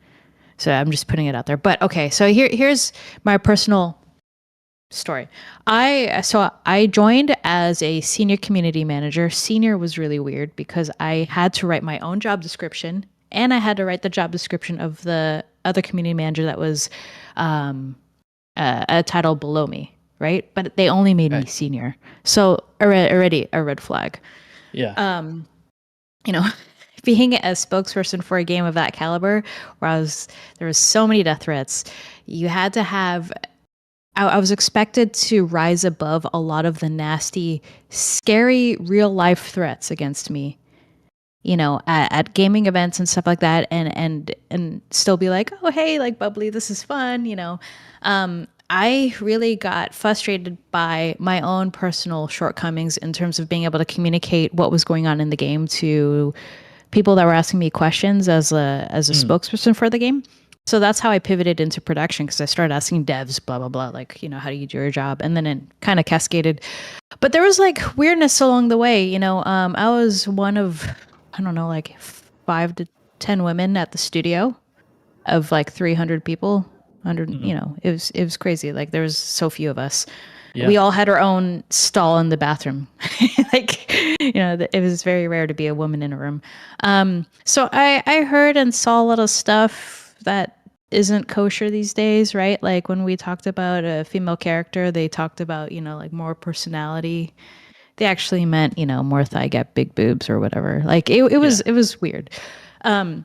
So I'm just putting it out there. But okay, so here's my personal story. I joined as a senior community manager. Senior was really weird because I had to write my own job description and I had to write the job description of the other community manager that was a title below me, right? But they only made me senior. So already a red flag. Yeah. Being a spokesperson for a game of that caliber, where there was so many death threats, you had to have. I was expected to rise above a lot of the nasty, scary, real life threats against me. At gaming events and stuff like that, and still be like, oh hey, like bubbly, this is fun. I really got frustrated by my own personal shortcomings in terms of being able to communicate what was going on in the game to people that were asking me questions as a spokesperson for the game. So that's how I pivoted into production, because I started asking devs, blah, blah, blah, like, how do you do your job? And then it kind of cascaded. But there was like weirdness along the way. I was one of, I don't know, like 5 to 10 women at the studio of like 300 people. 100, it was crazy. Like there was so few of us. Yeah. We all had our own stall in the bathroom. It was very rare to be a woman in a room. So I heard and saw a lot of stuff that isn't kosher these days, right? Like when we talked about a female character, they talked about, like more personality. They actually meant, more thigh gap, big boobs or whatever. Like it was weird. I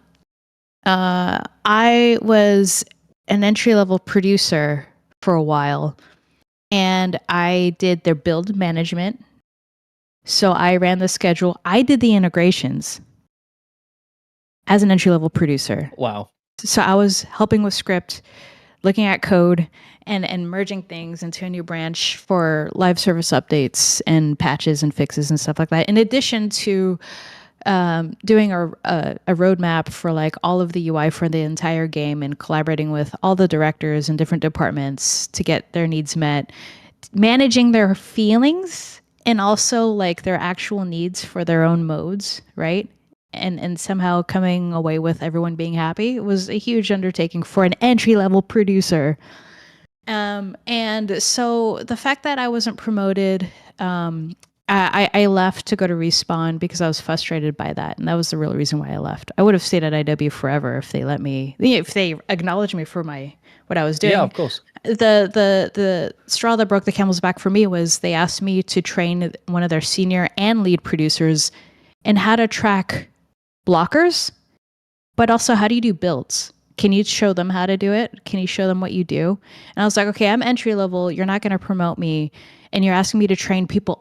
was an entry-level producer for a while, and I did their build management. So I ran the schedule. I did the integrations as an entry-level producer. Wow. So I was helping with script, looking at code, and merging things into a new branch for live service updates and patches and fixes and stuff like that. In addition to doing a roadmap for like all of the UI for the entire game and collaborating with all the directors and different departments to get their needs met, managing their feelings and also like their actual needs for their own modes, right? And somehow coming away with everyone being happy was a huge undertaking for an entry-level producer. And so the fact that I wasn't promoted I left to go to Respawn because I was frustrated by that, and that was the real reason why I left. I would have stayed at IW forever if they let me, if they acknowledged me for what I was doing. Yeah, of course. The straw that broke the camel's back for me was they asked me to train one of their senior and lead producers in how to track blockers, but also how do you do builds? Can you show them how to do it? Can you show them what you do? And I was like, okay, I'm entry level. You're not going to promote me, and you're asking me to train people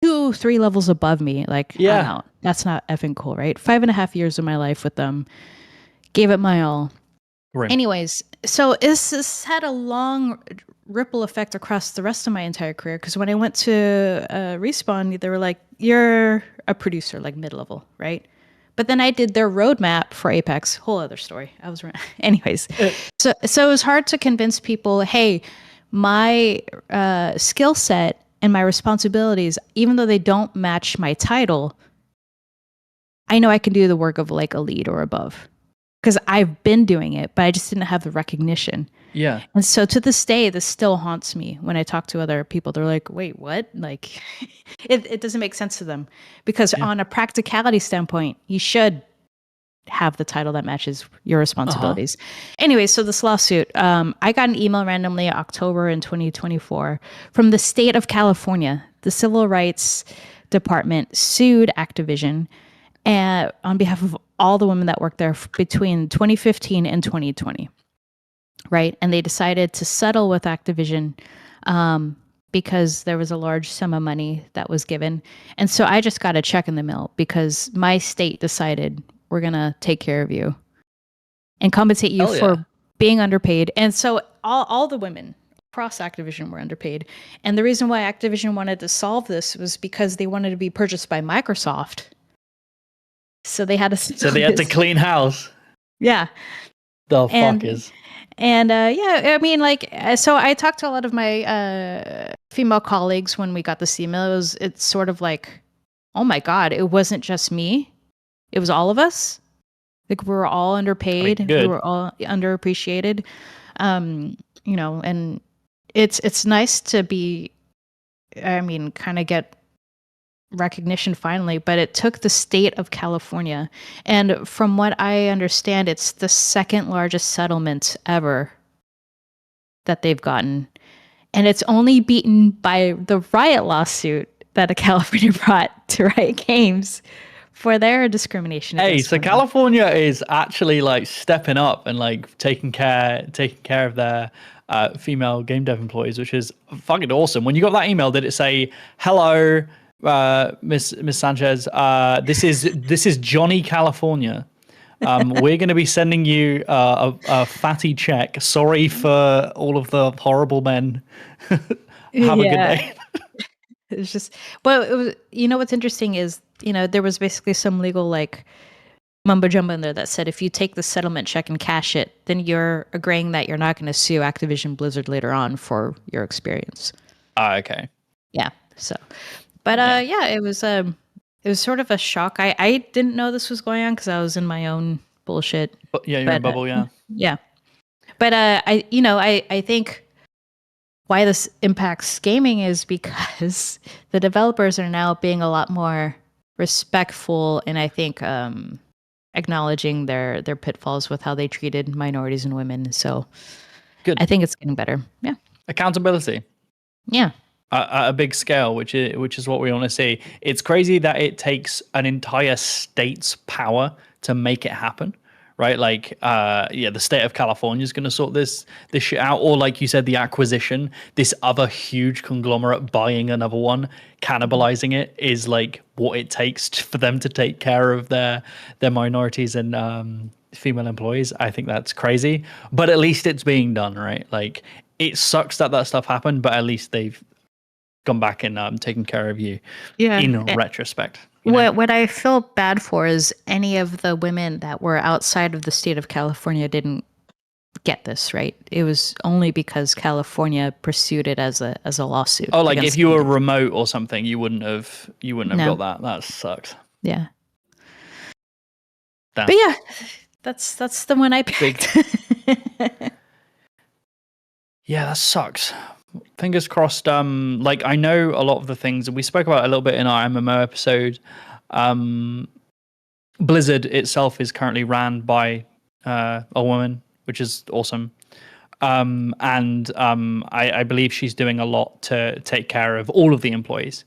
2-3 levels above me. Like, yeah, I'm out. That's not effing cool, right? 5.5 years of my life with them, gave it my all. Right. Anyways, so this had a long ripple effect across the rest of my entire career. Because when I went to Respawn, they were like, "You're a producer, like mid-level, right?" But then I did their roadmap for Apex. Whole other story. I was anyways. So it was hard to convince people, hey, my skill set and my responsibilities, even though they don't match my title, I know I can do the work of like a lead or above. Because I've been doing it, but I just didn't have the recognition. Yeah. And so to this day, this still haunts me when I talk to other people. They're like, wait, what? Like, it doesn't make sense to them. Because on a practicality standpoint, you should have the title that matches your responsibilities. Anyway, so this lawsuit, I got an email randomly in October in 2024 from the state of California. The Civil Rights Department sued Activision on behalf of all the women that worked there between 2015 and 2020, right? And they decided to settle with Activision because there was a large sum of money that was given. And so I just got a check in the mail because my state decided we're going to take care of you and compensate you for being underpaid. And so all the women across Activision were underpaid. And the reason why Activision wanted to solve this was because they wanted to be purchased by Microsoft. So they had to. So they had to clean house. Yeah. The fuck is. And yeah, I mean, like, so I talked to a lot of my female colleagues when we got this email. It's sort of like, oh my God, it wasn't just me. It was all of us. Like, we were all underpaid. We were all underappreciated. You know, and it's nice to be, I mean, kind of get recognition finally, but it took the state of California, and from what I understand, it's the second largest settlement ever that they've gotten, and it's only beaten by the Riot lawsuit that California brought to Riot Games for their discrimination. Hey, so women. California is actually like stepping up and like taking care of their female game dev employees, which is fucking awesome. When you got that email, did it say, "Hello, Miss Sanchez, this is Johnny California. We're going to be sending you a fatty check. Sorry for all of the horrible men. Have a good day." It's just, well, it was, you know, what's interesting is, you know, there was basically some legal like mumbo jumbo in there that said if you take the settlement check and cash it, then you're agreeing that you're not going to sue Activision Blizzard later on for your experience. Okay. Yeah. So. But yeah, it was sort of a shock. I didn't know this was going on because I was in my own bullshit. Yeah, you're in bubble, yeah. Yeah. But I think why this impacts gaming is because the developers are now being a lot more respectful and I think acknowledging their pitfalls with how they treated minorities and women. So good. I think it's getting better. Yeah. Accountability. Yeah. At a big scale, which is what we want to see. It's crazy that it takes an entire state's power to make it happen, right? Like, the state of California is going to sort this shit out, or like you said, the acquisition, this other huge conglomerate buying another one, cannibalizing it, is like what it takes for them to take care of their minorities and female employees. I think that's crazy, but at least it's being done, right? Like, it sucks that stuff happened, but at least they've gone back and taken care of you in retrospect. You know? What I feel bad for is any of the women that were outside of the state of California didn't get this, right? It was only because California pursued it as a lawsuit. Oh, like if you were remote or something, you wouldn't have got that. That sucks. Yeah. Damn. But yeah, that's the one I picked. Yeah, that sucks. fingers crossed. Like I know a lot of the things that we spoke about a little bit in our MMO episode. Blizzard itself is currently ran by a woman, which is awesome. I believe she's doing a lot to take care of all of the employees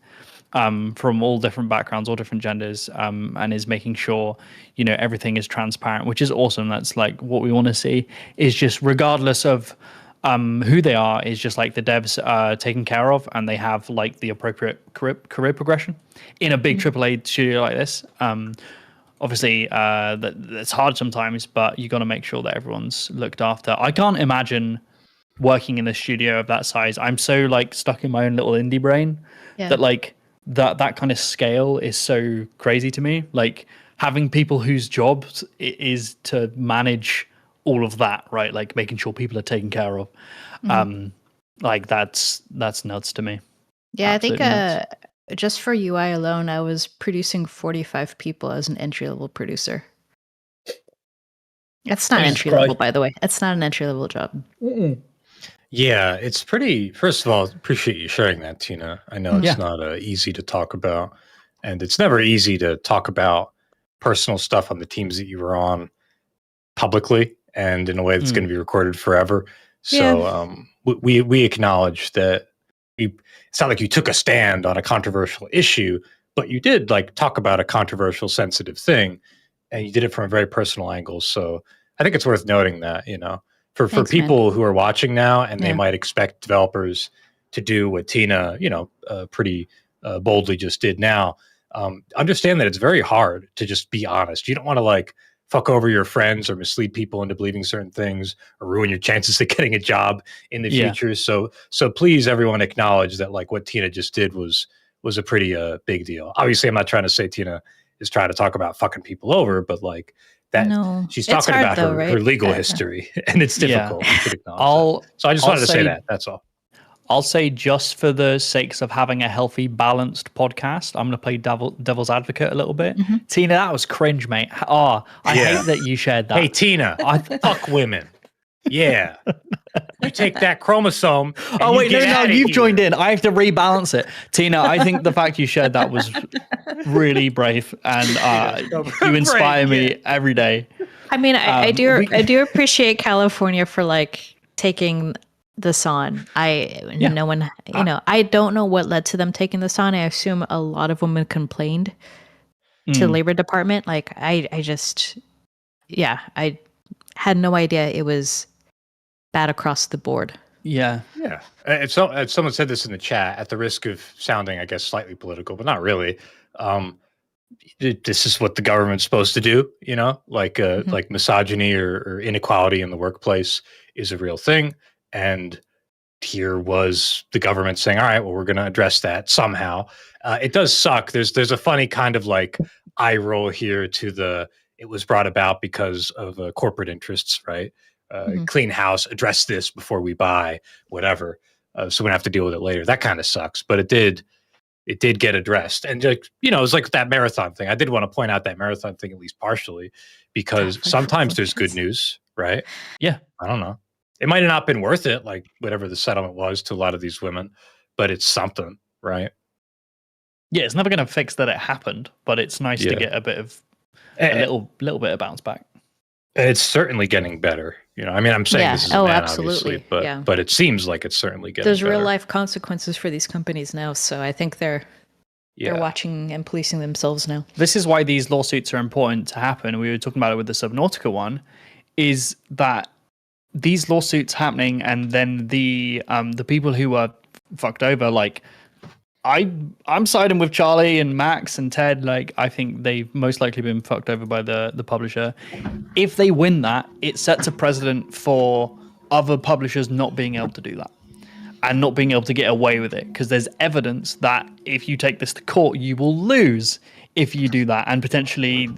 from all different backgrounds, all different genders, and is making sure, you know, everything is transparent, which is awesome. That's like what we want to see, is just regardless of who they are, is just like the devs are taken care of and they have like the appropriate career progression in a big AAA studio like this. Obviously, that's hard sometimes, but you got to make sure that everyone's looked after. I can't imagine working in a studio of that size. I'm so like stuck in my own little indie brain that like that kind of scale is so crazy to me. Like having people whose job is to manage all of that, right? Like making sure people are taken care of. Like that's nuts to me. Yeah, Absolutely I nuts. think just for UI alone, I was producing 45 people as an entry-level producer. That's not entry-level, by the way. That's not an entry-level job. Yeah, it's pretty. First of all, appreciate you sharing that, Tina. I know it's not easy to talk about, and it's never easy to talk about personal stuff on the teams that you were on publicly and in a way that's going to be recorded forever. So we acknowledge that it's not like you took a stand on a controversial issue, but you did like talk about a controversial, sensitive thing, and you did it from a very personal angle. So I think it's worth noting that, you know, for people who are watching now and they might expect developers to do what Tina, you know, pretty boldly just did now. Understand that it's very hard to just be honest. You don't want to like fuck over your friends or mislead people into believing certain things or ruin your chances of getting a job in the future. So please, everyone, acknowledge that like what Tina just did was a pretty big deal. Obviously, I'm not trying to say Tina is trying to talk about fucking people over, but like that she's talking about her legal history, and it's difficult. You should acknowledge that. So I just wanted to say that. That's all. I'll say, just for the sakes of having a healthy, balanced podcast, I'm going to play devil's advocate a little bit. Tina, that was cringe, mate. I hate that you shared that. Hey, Tina, fuck women. Yeah. You take that chromosome. Oh, wait, no, you've joined in. I have to rebalance it. Tina, I think the fact you shared that was really brave, and you inspire me every day. I mean, I do appreciate California for like taking this on. No one, you know, I don't know what led to them taking this on. I assume a lot of women complained to the Labor Department. Like I had no idea it was bad across the board. Yeah. Someone said this in the chat, at the risk of sounding, I guess, slightly political, but not really. This is what the government's supposed to do, you know, like misogyny or inequality in the workplace is a real thing. And here was the government saying, all right, well, we're going to address that somehow. It does suck. There's a funny kind of like eye roll here to it was brought about because of corporate interests, right? Clean house, address this before we buy whatever. So we don't have to deal with it later. That kind of sucks, but it did get addressed. And like, you know, it was like that marathon thing. I did want to point out that marathon thing, at least partially, because sometimes there's good news, right? Yeah. I don't know. It might have not been worth it, like whatever the settlement was to a lot of these women, but it's something, right? Yeah, it's never going to fix that it happened, but it's nice to get a little bit of bounce back. And it's certainly getting better. You know, I mean, I'm saying this is a man, absolutely. Obviously, but it seems like it's certainly getting There's better. real life consequences for these companies now, so I think they're watching and policing themselves now. This is why these lawsuits are important to happen. We were talking about it with the Subnautica one, is that these lawsuits happening, and then the people who are fucked over, like I'm siding with Charlie and Max and Ted. Like I think they've most likely been fucked over by the publisher. If they win that, it sets a precedent for other publishers not being able to do that and not being able to get away with it, because there's evidence that if you take this to court, you will lose if you do that, and potentially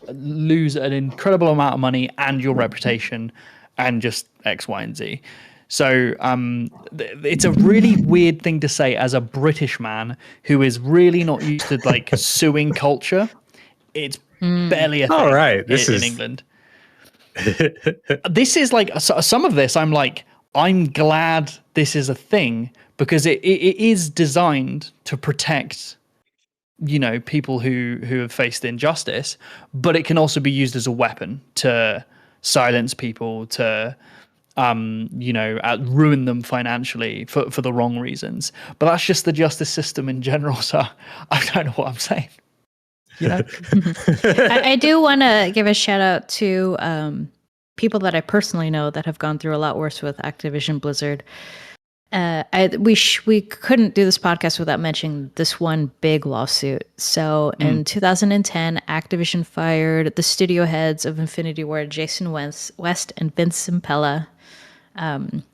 lose an incredible amount of money and your reputation and just X, Y, and Z. So it's a really weird thing to say as a British man who is really not used to like suing culture. It's barely a thing. All right, in England. This is like some of this. I'm like, I'm glad this is a thing because it is designed to protect, people who have faced injustice, but it can also be used as a weapon to silence people, to ruin them financially for the wrong reasons. But that's just the justice system in general. So I don't know what I'm saying. I do want to give a shout out to people that I personally know that have gone through a lot worse with Activision Blizzard. We couldn't do this podcast without mentioning this one big lawsuit. So in 2010, Activision fired the studio heads of Infinity Ward, Jason West and Vince Impella.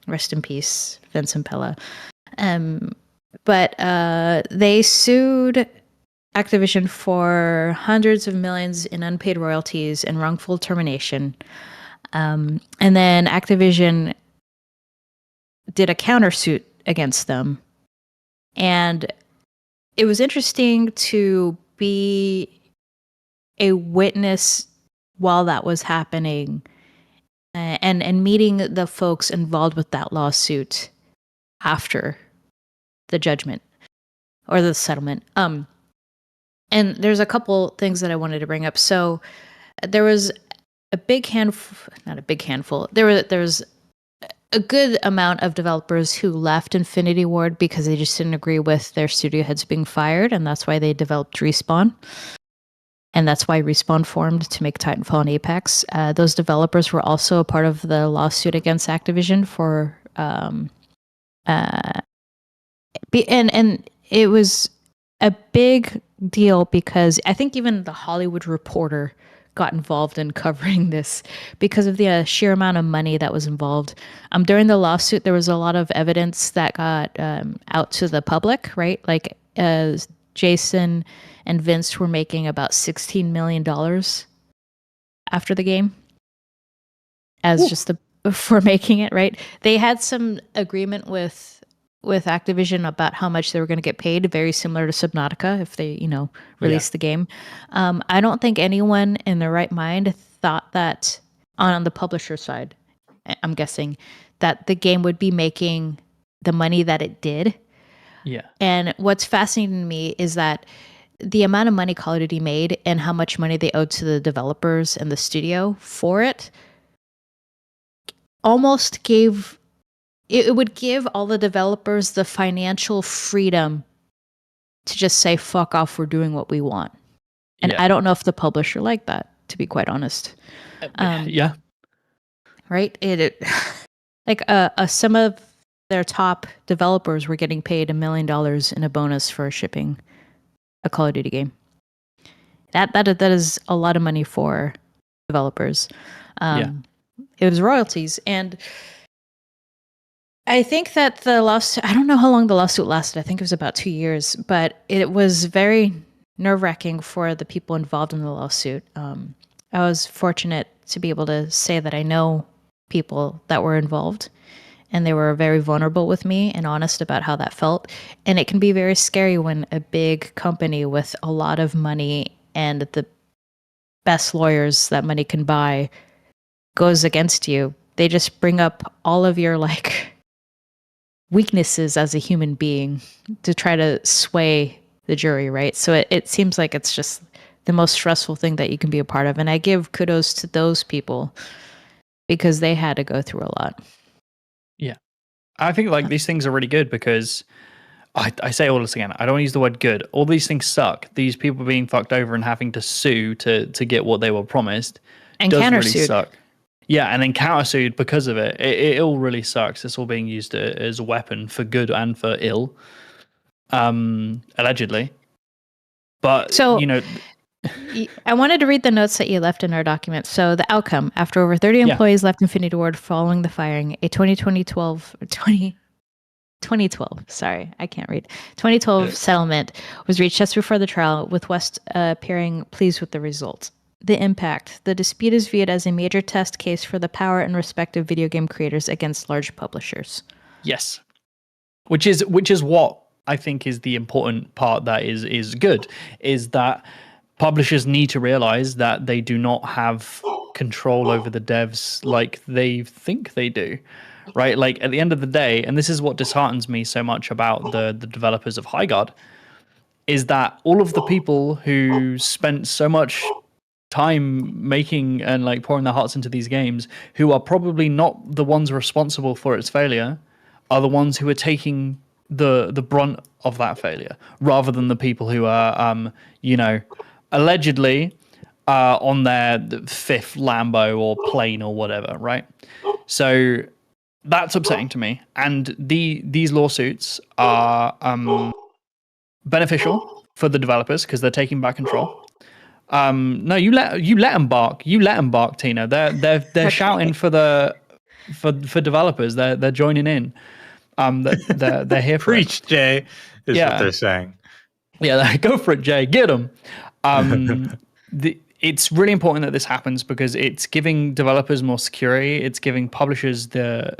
Rest in peace, Vince Impella. But they sued Activision for hundreds of millions in unpaid royalties and wrongful termination. And then Activision did a countersuit against them. And it was interesting to be a witness while that was happening and meeting the folks involved with that lawsuit after the judgment or the settlement. And there's a couple things that I wanted to bring up. So there was a big handful, not a big handful. There was a good amount of developers who left Infinity Ward because they just didn't agree with their studio heads being fired, and that's why they developed Respawn. And that's why Respawn formed to make Titanfall and Apex. Those developers were also a part of the lawsuit against Activision for, and it was a big deal because I think even the Hollywood Reporter got involved in covering this because of the sheer amount of money that was involved. During the lawsuit, there was a lot of evidence that got out to the public, right? Like Jason and Vince were making about $16 million after the game for making it, right? They had some agreement with Activision about how much they were going to get paid, very similar to Subnautica if they, released the game. I don't think anyone in their right mind thought that on the publisher side, I'm guessing, that the game would be making the money that it did. Yeah. And what's fascinating to me is that the amount of money Call of Duty made and how much money they owed to the developers and the studio for it almost gave... It would give all the developers the financial freedom to just say, fuck off, we're doing what we want. And I don't know if the publisher liked that, to be quite honest. Yeah. Right? Like some of their top developers were getting paid $1 million in a bonus for shipping a Call of Duty game. That is a lot of money for developers. It was royalties. And I think that the lawsuit, I don't know how long the lawsuit lasted. I think it was about 2 years, but it was very nerve-wracking for the people involved in the lawsuit. I was fortunate to be able to say that I know people that were involved, and they were very vulnerable with me and honest about how that felt. And it can be very scary when a big company with a lot of money and the best lawyers that money can buy goes against you. They just bring up all of your weaknesses as a human being to try to sway the jury, right? So it seems like it's just the most stressful thing that you can be a part of. And I give kudos to those people because they had to go through a lot. Yeah. I think these things are really good because I say all this again. I don't use the word good. All these things suck. These people being fucked over and having to sue to get what they were promised and does countersued. Really suck. Yeah, and then countersued because of it. It all really sucks. It's all being used as a weapon for good and for ill, allegedly. But, so, I wanted to read the notes that you left in our document. So the outcome, after over 30 employees left Infinity Ward following the firing, a 2012 settlement was reached just before the trial, with West appearing pleased with the result. The impact. The dispute is viewed as a major test case for the power and respect of video game creators against large publishers. Yes. Which is what I think is the important part that is good, is that publishers need to realize that they do not have control over the devs like they think they do, right? Like at the end of the day, and this is what disheartens me so much about the developers of Highguard, is that all of the people who spent so much time making and like pouring their hearts into these games, who are probably not the ones responsible for its failure, are the ones who are taking the brunt of that failure, rather than the people who are allegedly on their fifth Lambo or plane or whatever, right? So that's upsetting to me. And these lawsuits are beneficial for the developers because they're taking back control. No, you let them bark. You let them bark, Tina. They're shouting for developers. They're joining in. They're here for Preach, it. Jay, is what they're saying. Yeah, go for it, Jay. Get them. It's really important that this happens because it's giving developers more security. It's giving publishers the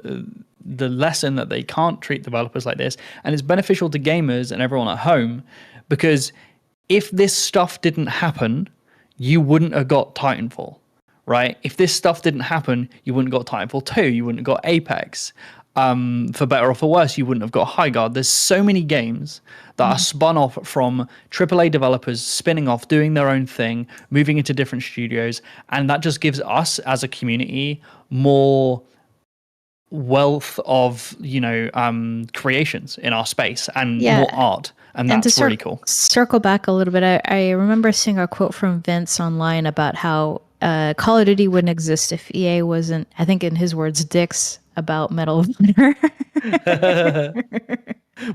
lesson that they can't treat developers like this, and it's beneficial to gamers and everyone at home because if this stuff didn't happen, you wouldn't have got Titanfall, right? If this stuff didn't happen, you wouldn't have got Titanfall 2. You wouldn't have got Apex. For better or for worse, you wouldn't have got Highguard. There's so many games that are spun off from AAA developers, spinning off, doing their own thing, moving into different studios, and that just gives us as a community more wealth of creations in our space and more art, and that's really cool. Circle back a little bit. I remember seeing a quote from Vince online about how Call of Duty wouldn't exist if EA wasn't, I think in his words, dicks about Medal of Honor.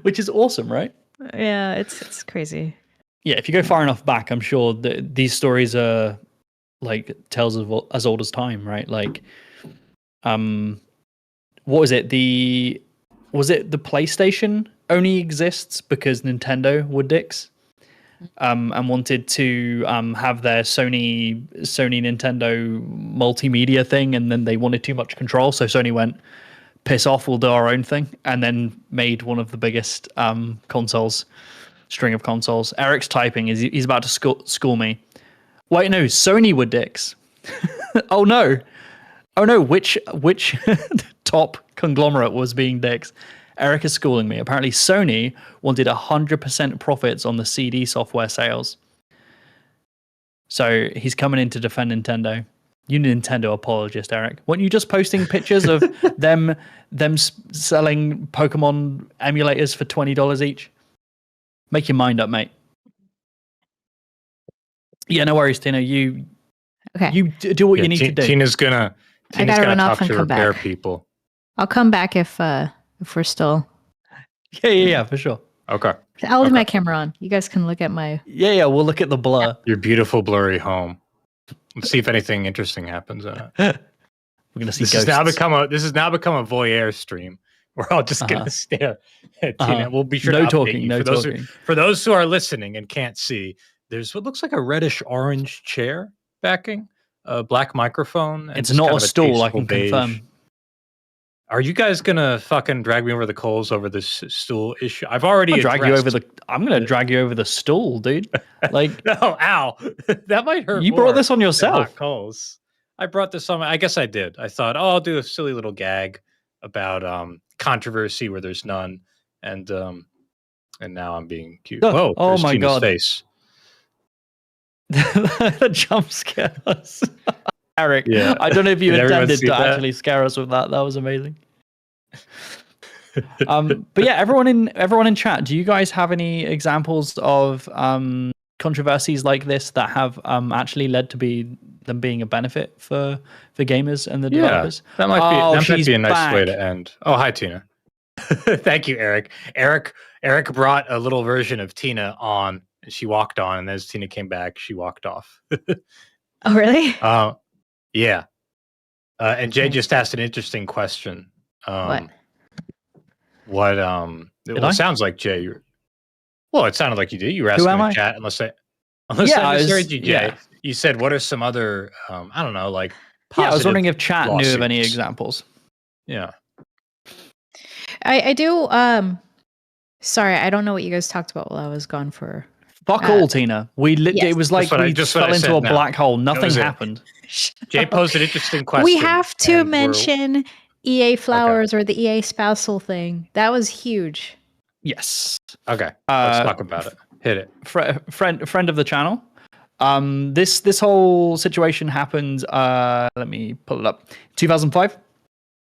Which is awesome, right? Yeah, it's crazy. Yeah, if you go far enough back, I'm sure that these stories are like tales of as old as time, right? Like, what was it? The PlayStation only exists because Nintendo were dicks, and wanted to have their Sony Nintendo multimedia thing, and then they wanted too much control, so Sony went, piss off, we'll do our own thing, and then made one of the biggest string of consoles. Eric's typing, he's about to school me. Wait, no, Sony were dicks. Oh no, which top conglomerate was being dicks? Eric is schooling me. Apparently Sony wanted 100% profits on the CD software sales. So he's coming in to defend Nintendo. You Nintendo apologist, Eric. Weren't you just posting pictures of them selling Pokemon emulators for $20 each? Make your mind up, mate. Yeah, no worries, Tina. You do what you need to do. Tina's gonna run off talk and to come repair back. people. I'll come back if we're still. Yeah, for sure. Okay. I'll leave my camera on. You guys can look at my. Yeah. We'll look at the blur. Your beautiful blurry home. Let's see if anything interesting happens in it. We're gonna see. This has now become a voyeur stream. We're all just gonna stare at Tina. We'll be sure to update you. For those who are listening and can't see, there's what looks like a reddish orange chair backing, a black microphone. And it's not a stool, I can confirm. Are you guys gonna fucking drag me over the coals over this stool issue? I've already I'm gonna drag you over the stool, dude. Like, no, ow, that might hurt. You brought this on yourself. Coals. I brought this on. I guess I did. I thought, I'll do a silly little gag about controversy where there's none, and now I'm being cute. Whoa! Oh my Tina's god! Face. The jump scare us. Eric, yeah. I don't know if you intended to actually scare us with that. That was amazing. But yeah, everyone in chat, do you guys have any examples of controversies like this that have actually led to them being a benefit for gamers and the developers? That might be a nice way to end. Oh, hi, Tina. Thank you, Eric. Eric brought a little version of Tina on, and she walked on, and as Tina came back, she walked off. Oh, really? Yeah. And Jay just asked an interesting question. What? It sounds like Jay. It sounded like you did. You were asking in the chat, unless I misheard you, Jay. Yeah. You said, what are some other, I don't know, like I was wondering if chat knew of any examples. Yeah. I do. Sorry, I don't know what you guys talked about while I was gone for. Fuck all, Tina. It was like we just fell into a black hole. Nothing happened. Jay posed an interesting question. We have to mention EA Flowers or the EA spousal thing. That was huge. Yes. Okay. Let's talk about it. Hit it. Friend of the channel. This whole situation happened. Let me pull it up. 2005.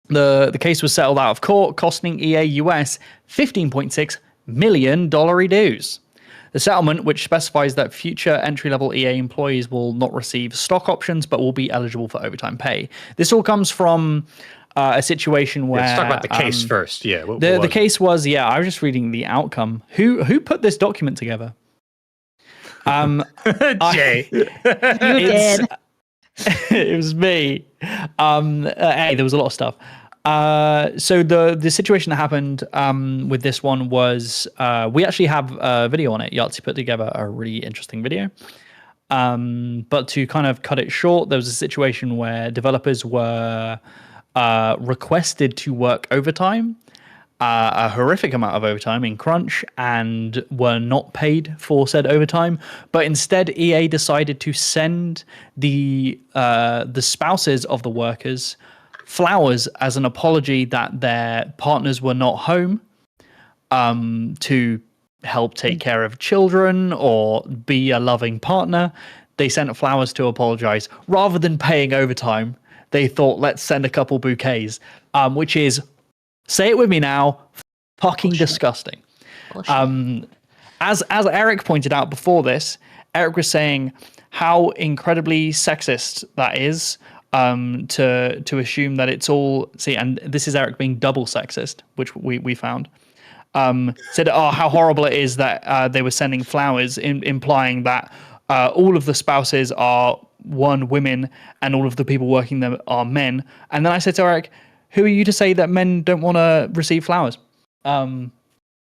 The case was settled out of court, costing EA US $15.6 million dues. The settlement, which specifies that future entry-level EA employees will not receive stock options but will be eligible for overtime pay. This all comes from a situation where... Let's talk about the case first. Yeah. The case was, I was just reading the outcome. Who put this document together? Jay. You did. It was me. Hey, there was a lot of stuff. So the situation that happened with this one was we actually have a video on it. Yahtzee put together a really interesting video. But to kind of cut it short, there was a situation where developers were requested to work overtime, a horrific amount of overtime in crunch, and were not paid for said overtime. But instead, EA decided to send the spouses of the workers flowers as an apology that their partners were not home to help take care of children or be a loving partner. They sent flowers to apologize rather than paying overtime. They thought, let's send a couple bouquets, which is, say it with me now, fucking disgusting. As Eric pointed out before this, Eric was saying how incredibly sexist that is, to assume that it's all... See, and this is Eric being double sexist, which we found. Said, how horrible it is that they were sending flowers, implying that all of the spouses are women and all of the people working them are men. And then I said to Eric, who are you to say that men don't want to receive flowers?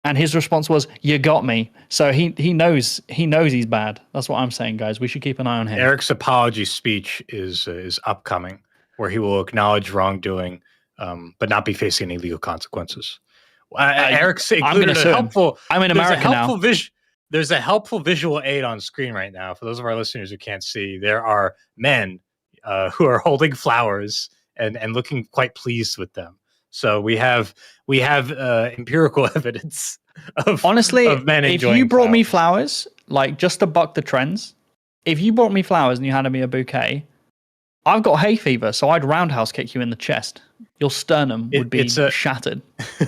And his response was, you got me. So he knows he's bad. That's what I'm saying, guys. We should keep an eye on him. Eric's apology speech is upcoming, where he will acknowledge wrongdoing, but not be facing any legal consequences. Eric's included I'm in America now. There's a helpful visual aid on screen right now. For those of our listeners who can't see, there are men who are holding flowers and looking quite pleased with them. So we have empirical evidence of honestly of men if you brought me flowers, like just to buck the trends, if you brought me flowers and you handed me a bouquet, I've got hay fever, so I'd roundhouse kick you in the chest. Your sternum would be shattered.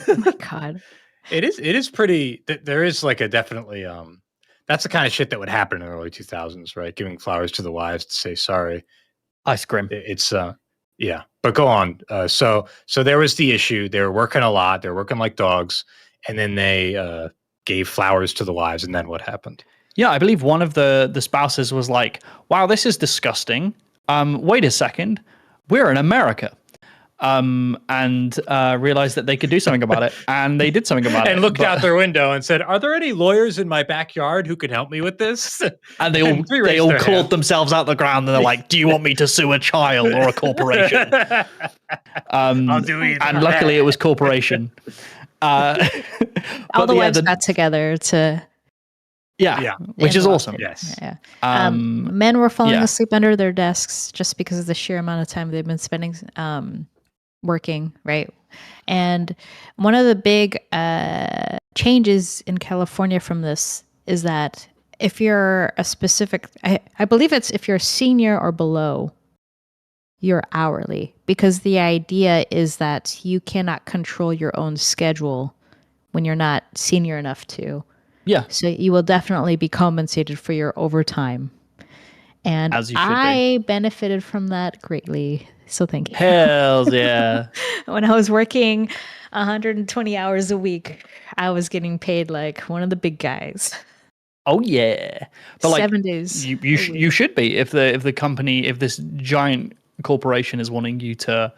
Oh my God. It is pretty. There is like a definitely that's the kind of shit that would happen in the early 2000s, right? Giving flowers to the wives to say sorry. Ice cream. It's yeah. But go on. So there was the issue. They were working a lot. They were working like dogs, and then they gave flowers to the wives. And then what happened? Yeah, I believe one of the spouses was like, "Wow, this is disgusting. Wait a second, we're in America." And realized that they could do something about it, and they did something about it. And looked out their window and said, "Are there any lawyers in my backyard who could help me with this?" And they all clawed themselves out the ground, and they're like, "Do you want me to sue a child or a corporation?" I'll do either. And luckily, it was corporation. All the wives got together to. Yeah, which is awesome. Yes. Yeah. Men were falling asleep under their desks just because of the sheer amount of time they've been spending working, right? And one of the big changes in California from this is that if you're a specific, I believe it's if you're a senior or below, you're hourly, because the idea is that you cannot control your own schedule when you're not senior enough to. Yeah. So you will definitely be compensated for your overtime. And I benefited from that greatly. So thank you. Hells yeah. When I was working 120 hours a week, I was getting paid like one of the big guys. Oh yeah. But like 7 days. You should be if the company, if this giant corporation is wanting you to,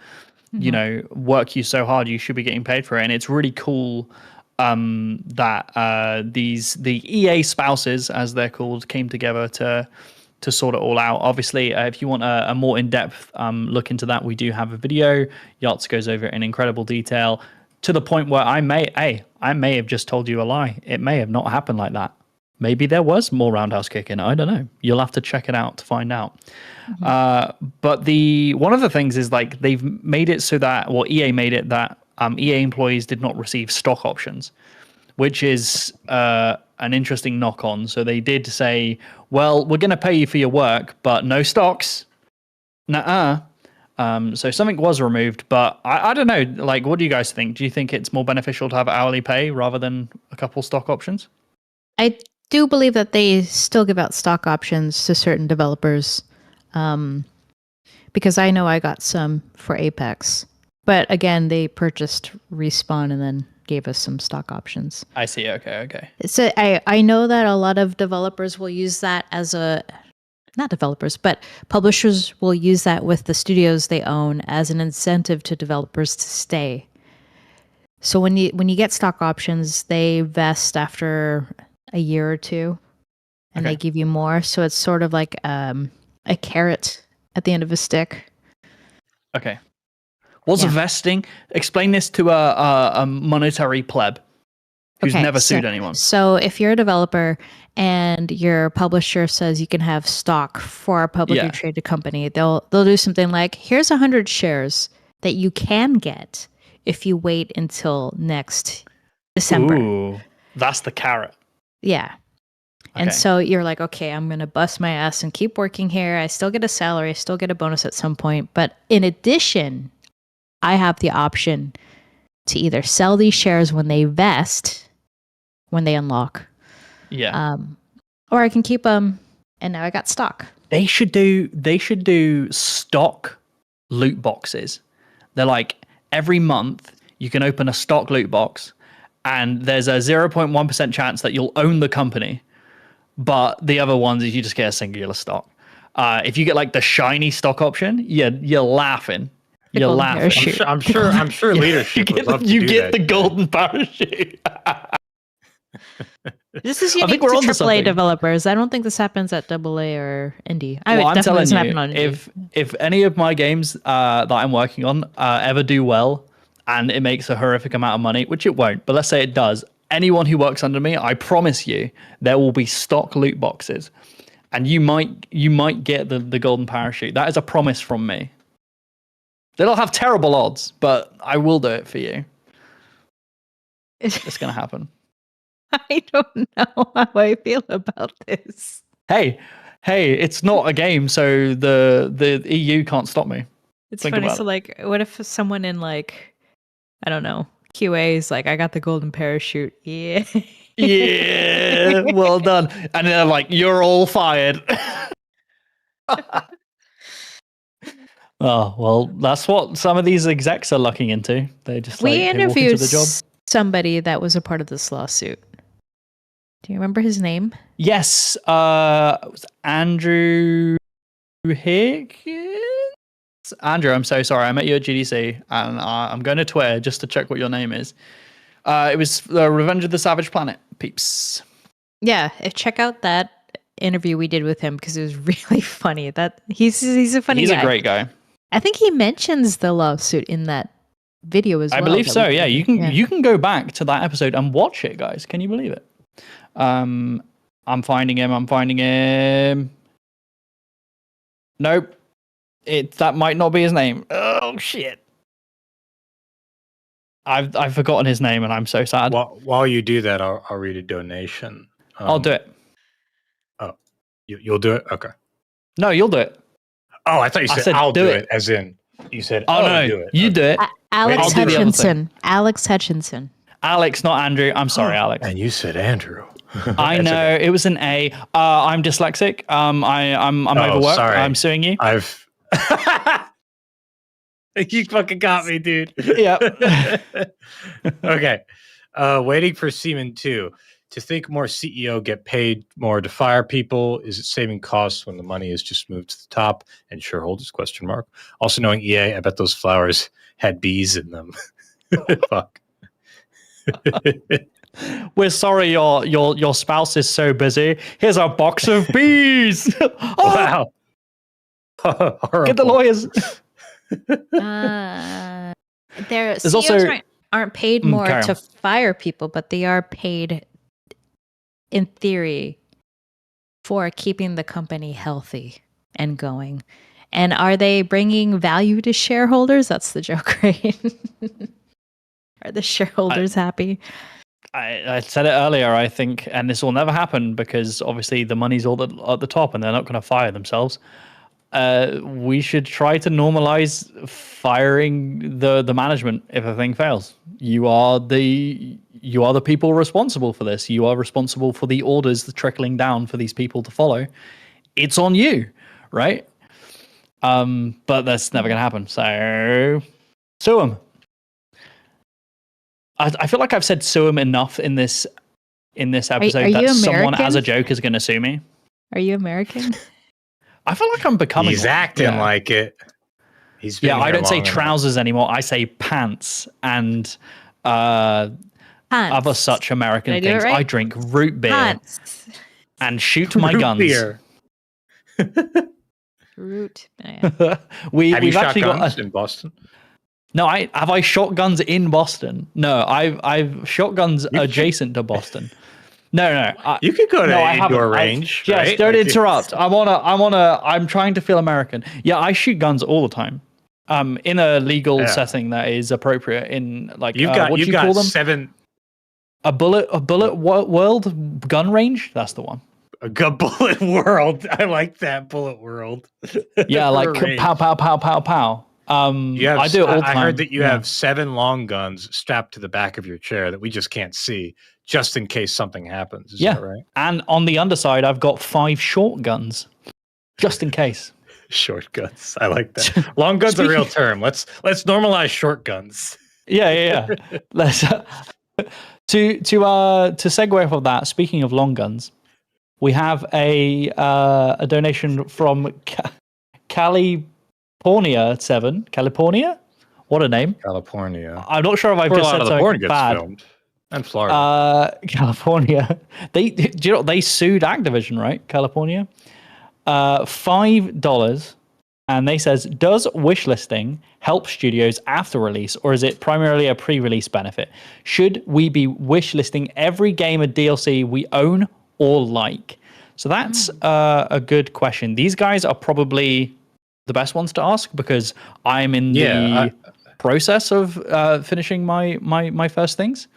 you know, work you so hard, you should be getting paid for it. And it's really cool that the EA spouses, as they're called, came together to sort it all out. Obviously, if you want a more in-depth look into that, we do have a video. Yahtzee goes over it in incredible detail, to the point where I may have just told you a lie. It may have not happened like that. maybe there was more roundhouse kicking. I don't know. You'll have to check it out to find out. But one of the things is like they've made it so that, well, EA made it that EA employees did not receive stock options, which is an interesting knock on. So they did say, well, we're going to pay you for your work, but no stocks. Nuh-uh. So something was removed, but I don't know. Like, what do you guys think? Do you think it's more beneficial to have hourly pay rather than a couple stock options? I do believe that they still give out stock options to certain developers, because I know I got some for Apex. But again, they purchased Respawn and then gave us some stock options. I see. Okay. So I know that a lot of developers will use that as not developers, but publishers will use that with the studios they own as an incentive to developers to stay. So when you get stock options, they vest after a year or two, and they give you more. So it's sort of like a carrot at the end of a stick. Okay. What's vesting? Explain this to a monetary pleb who's never sued anyone. So if you're a developer and your publisher says you can have stock for a publicly traded company, they'll do something like, here's 100 shares that you can get if you wait until next December. Ooh, that's the carrot. Yeah. And so you're like, okay, I'm going to bust my ass and keep working here. I still get a salary. I still get a bonus at some point. But in addition, I have the option to either sell these shares when they vest, when they unlock. Yeah. Or I can keep them, and now I got stock. They should do stock loot boxes. They're like, every month you can open a stock loot box, and there's a 0.1% chance that you'll own the company. But the other ones is you just get a singular stock. If you get like the shiny stock option, you're laughing. You're laughing. I'm sure leadership would love to you do get that. the golden parachute. This is unique to AAA developers. I don't think this happens at AA or indie. I'm telling you, if any of my games that I'm working on ever do well and it makes a horrific amount of money, which it won't, but let's say it does, anyone who works under me, I promise you, there will be stock loot boxes, and you might get the golden parachute. That is a promise from me. They'll have terrible odds, but I will do it for you. It's gonna happen. I don't know how I feel about this. Hey, it's not a game, so the EU can't stop me. It's funny. So, like, what if someone in, like, I don't know, QA is like, I got the golden parachute. Yeah. Yeah, well done. And they're like, you're all fired. Oh, well, that's what some of these execs are looking into. They just we interviewed somebody that was a part of this lawsuit. Do you remember his name? Yes, it was Andrew Higgins. Andrew, I'm so sorry. I met you at GDC, and I'm going to Twitter just to check what your name is. It was Revenge of the Savage Planet, peeps. Yeah, check out that interview we did with him because it was really funny. That he's a funny guy. He's a great guy. I think he mentions the lawsuit in that video as well. I believe so. Yeah, you can go back to that episode and watch it, guys. Can you believe it? I'm finding him. Nope. That might not be his name. Oh shit. I've forgotten his name and I'm so sad. While you do that, I'll read a donation. I'll do it. Oh, you'll do it? Okay. No, you'll do it. Oh, I thought you said I'll do it. As in, you said, no, do it. You do it. Alex Hutchinson. Alex Hutchinson. Alex, not Andrew. I'm sorry, Alex. And you said Andrew. I know. It was an A. I'm dyslexic. I'm overworked. Sorry. I'm suing you. You fucking got me, dude. Yeah. Okay. Waiting for Seaman 2. To think more CEO get paid more to fire people, is it saving costs when the money is just moved to the top and shareholders ? Also knowing EA, I bet those flowers had bees in them. Fuck. We're sorry your spouse is so busy. Here's a box of bees. Wow. Get the lawyers. Their CEOs aren't paid more to fire people, but they are paid in theory, for keeping the company healthy and going. And are they bringing value to shareholders? That's the joke, right? Are the shareholders happy? I said it earlier, I think, and this will never happen because obviously the money's all at the top and they're not going to fire themselves. We should try to normalize firing the management if a thing fails. You are the people responsible for this. You are responsible for the orders trickling down for these people to follow. It's on you, right? But that's never going to happen. So sue them. I feel like I've said sue him enough in this episode are that someone as a joke is going to sue me. Are you American? I feel like I'm becoming. He's acting like it. I don't say trousers anymore. I say pants and other such American things. Right? I drink root beer and shoot my guns. Beer. Root. Yeah. We've actually got in Boston. No, have I shotguns in Boston? No, I've shotguns adjacent to Boston. No. You could go to indoor range. Yes, don't interrupt. I'm trying to feel American. Yeah, I shoot guns all the time. In a legal setting that is appropriate. In like you've got 7. A bullet world gun range. That's the one. A bullet world. I like that bullet world. Yeah, like pow pow pow pow pow. I do it all the time. I heard that you have 7 long guns strapped to the back of your chair that we just can't see, just in case something happens. Is that right? And on the underside, I've got 5 short guns, just in case. Short guns. I like that. Long guns are a real term. Let's normalize short guns. Yeah. Let's to segue from that. Speaking of long guns, we have a donation from California? What a name. California. I'm not sure if I've just said something bad. Filmed. And Florida. California. They sued Activision, right? California. $5. And they says, does wishlisting help studios after release, or is it primarily a pre-release benefit? Should we be wishlisting every game or DLC we own or like? So that's a good question. These guys are probably the best ones to ask because I'm in the process of finishing my first things.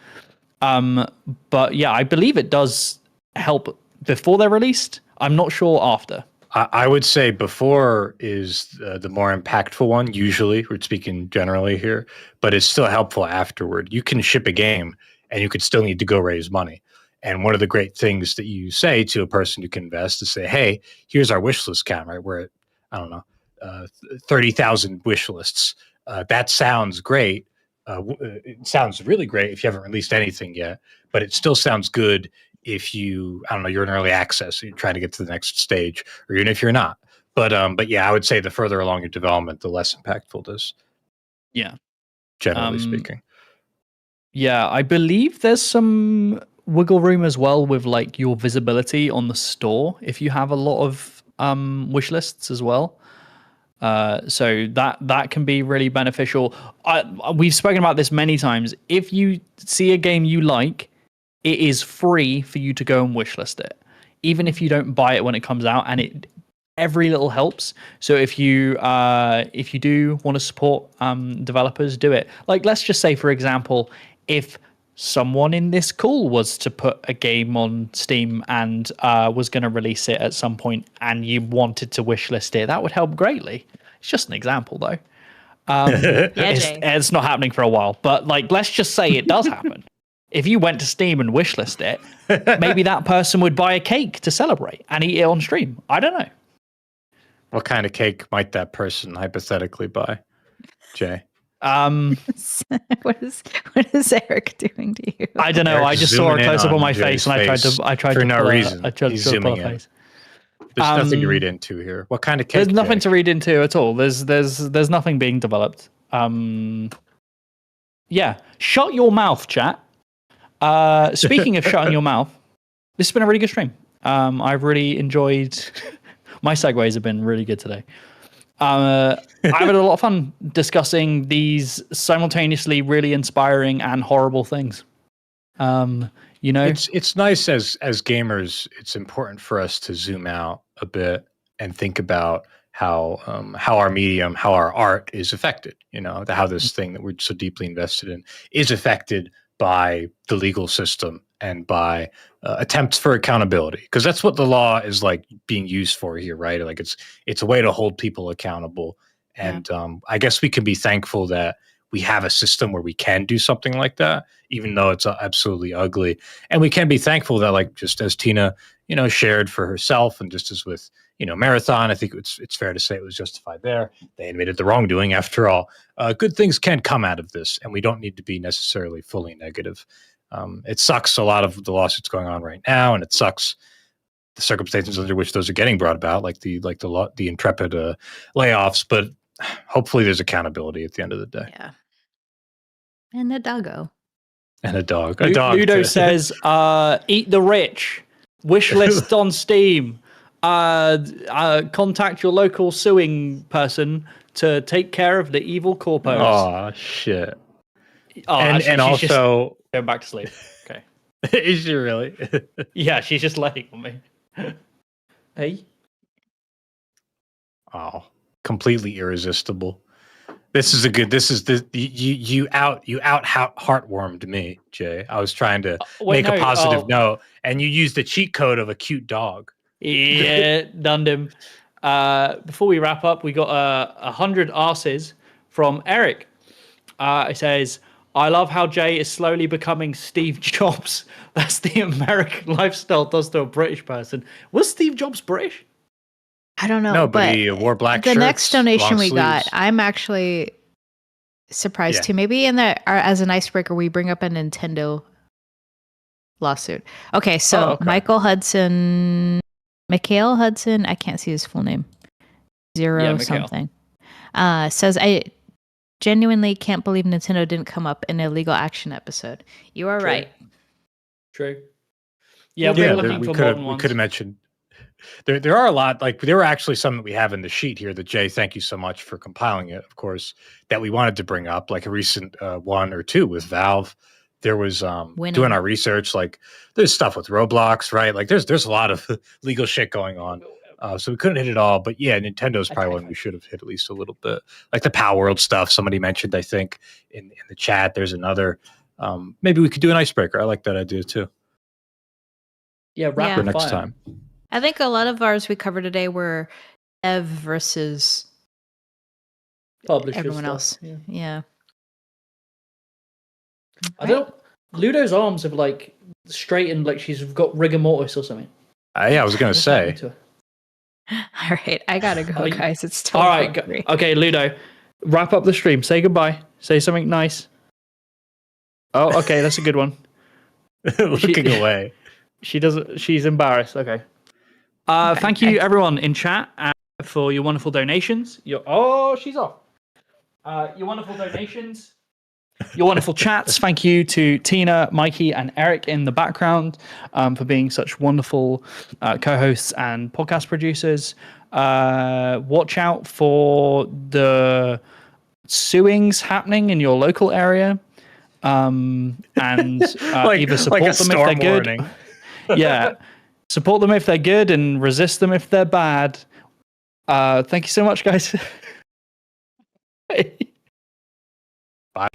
But yeah, I believe it does help before they're released. I'm not sure after. I would say before is the more impactful one. Usually, we're speaking generally here, but it's still helpful afterward. You can ship a game and you could still need to go raise money. And one of the great things that you say to a person who can invest is say, hey, here's our wish list count, right? We're at, 30,000 wish lists. That sounds great. It sounds really great if you haven't released anything yet, but it still sounds good if you, you're in early access, so you're trying to get to the next stage, or even if you're not. But yeah, I would say the further along your development, the less impactful it is. Yeah. Generally speaking. Yeah, I believe there's some wiggle room as well with like your visibility on the store if you have a lot of wish lists as well. So that can be really beneficial. We've spoken about this many times. If you see a game you like, it is free for you to go and wishlist it, even if you don't buy it when it comes out. And every little helps. So if you do want to support developers, do it. Like, let's just say, for example, if someone in this call was to put a game on Steam and was going to release it at some point, and you wanted to wishlist it, that would help greatly. It's just an example, though. It's not happening for a while, but like, let's just say it does happen. If you went to Steam and wishlist it, maybe that person would buy a cake to celebrate and eat it on stream. I don't know. What kind of cake might that person hypothetically buy, Jay? What is Eric doing to you? I don't know. Eric's I just saw a close up on my face, and I tried for to no reason. I tried He's to zooming pull a in. face. There's nothing to read into here. What kind of cake? There's nothing to read into at all. There's nothing being developed. Yeah. Shut your mouth, chat. Speaking of shutting your mouth, this has been a really good stream. I've really enjoyed. My segues have been really good today. I've had a lot of fun discussing these simultaneously really inspiring and horrible things. You know, it's nice as gamers. It's important for us to zoom out a bit and think about how our medium, how our art is affected. You know, how this thing that we're so deeply invested in is affected by the legal system and by attempts for accountability, because that's what the law is like being used for here, right? Like it's a way to hold people accountable, and I guess we can be thankful that we have a system where we can do something like that, even though it's absolutely ugly. And we can be thankful that, like, just as Tina, shared for herself, and just as with, Marathon, I think it's fair to say it was justified there. They admitted the wrongdoing after all. Good things can come out of this, and we don't need to be necessarily fully negative. It sucks a lot of the lawsuits going on right now, and it sucks the circumstances under which those are getting brought about, like the intrepid layoffs. But hopefully there's accountability at the end of the day. Yeah. And a doggo. And a dog. Ludo says, eat the rich. Wish list on Steam. Contact your local suing person to take care of the evil corpos. Oh, shit. Oh, and also... Going back to sleep. Okay. Is she really? Yeah, she's just laying on me. Hey? Oh, completely irresistible. You out heartwarmed me, Jay. I was trying to make a positive note, and you used the cheat code of a cute dog. Yeah, done him. Before we wrap up, we got 100 arses from Eric. It says, I love how Jay is slowly becoming Steve Jobs. That's the American lifestyle does to a British person. Was Steve Jobs British? I don't know. No, but he wore black shirts. The next donation we sleeves. got, I'm actually surprised too. Maybe as an icebreaker, we bring up a Nintendo lawsuit. Okay, so Mikhail Hudson, I can't see his full name. Something. Says, I genuinely can't believe Nintendo didn't come up in a legal action episode. You are right. True. Yeah, we're looking for modern ones. We could have mentioned. There are a lot, like there were actually some that we have in the sheet here that, Jay, thank you so much for compiling it, of course, that we wanted to bring up, like a recent one or two with Valve. There was doing our research, like there's stuff with Roblox, right? Like there's a lot of legal shit going on. So we couldn't hit it all, but yeah, Nintendo's probably one we should have hit at least a little bit. Like the Power World stuff somebody mentioned, I think, in the chat. There's another. Maybe we could do an icebreaker. I like that idea too. Yeah, for next time. I think a lot of ours we covered today were Ev versus publishers, everyone else. Yeah. I don't. Ludo's arms have like straightened, like she's got rigor mortis or something. Yeah, I was gonna say. All right, I gotta go, guys. It's all right. Okay, Ludo, wrap up the stream. Say goodbye. Say something nice. Oh, okay, that's a good one. Looking away. She doesn't. She's embarrassed. Okay. Thank you, everyone in chat, for your wonderful donations. She's off. Your wonderful donations, your wonderful chats. Thank you to Tina, Mikey, and Eric in the background for being such wonderful co-hosts and podcast producers. Watch out for the suings happening in your local area, and either support them if they're good. Warning. Yeah. Support them if they're good and resist them if they're bad. Thank you so much, guys. Bye.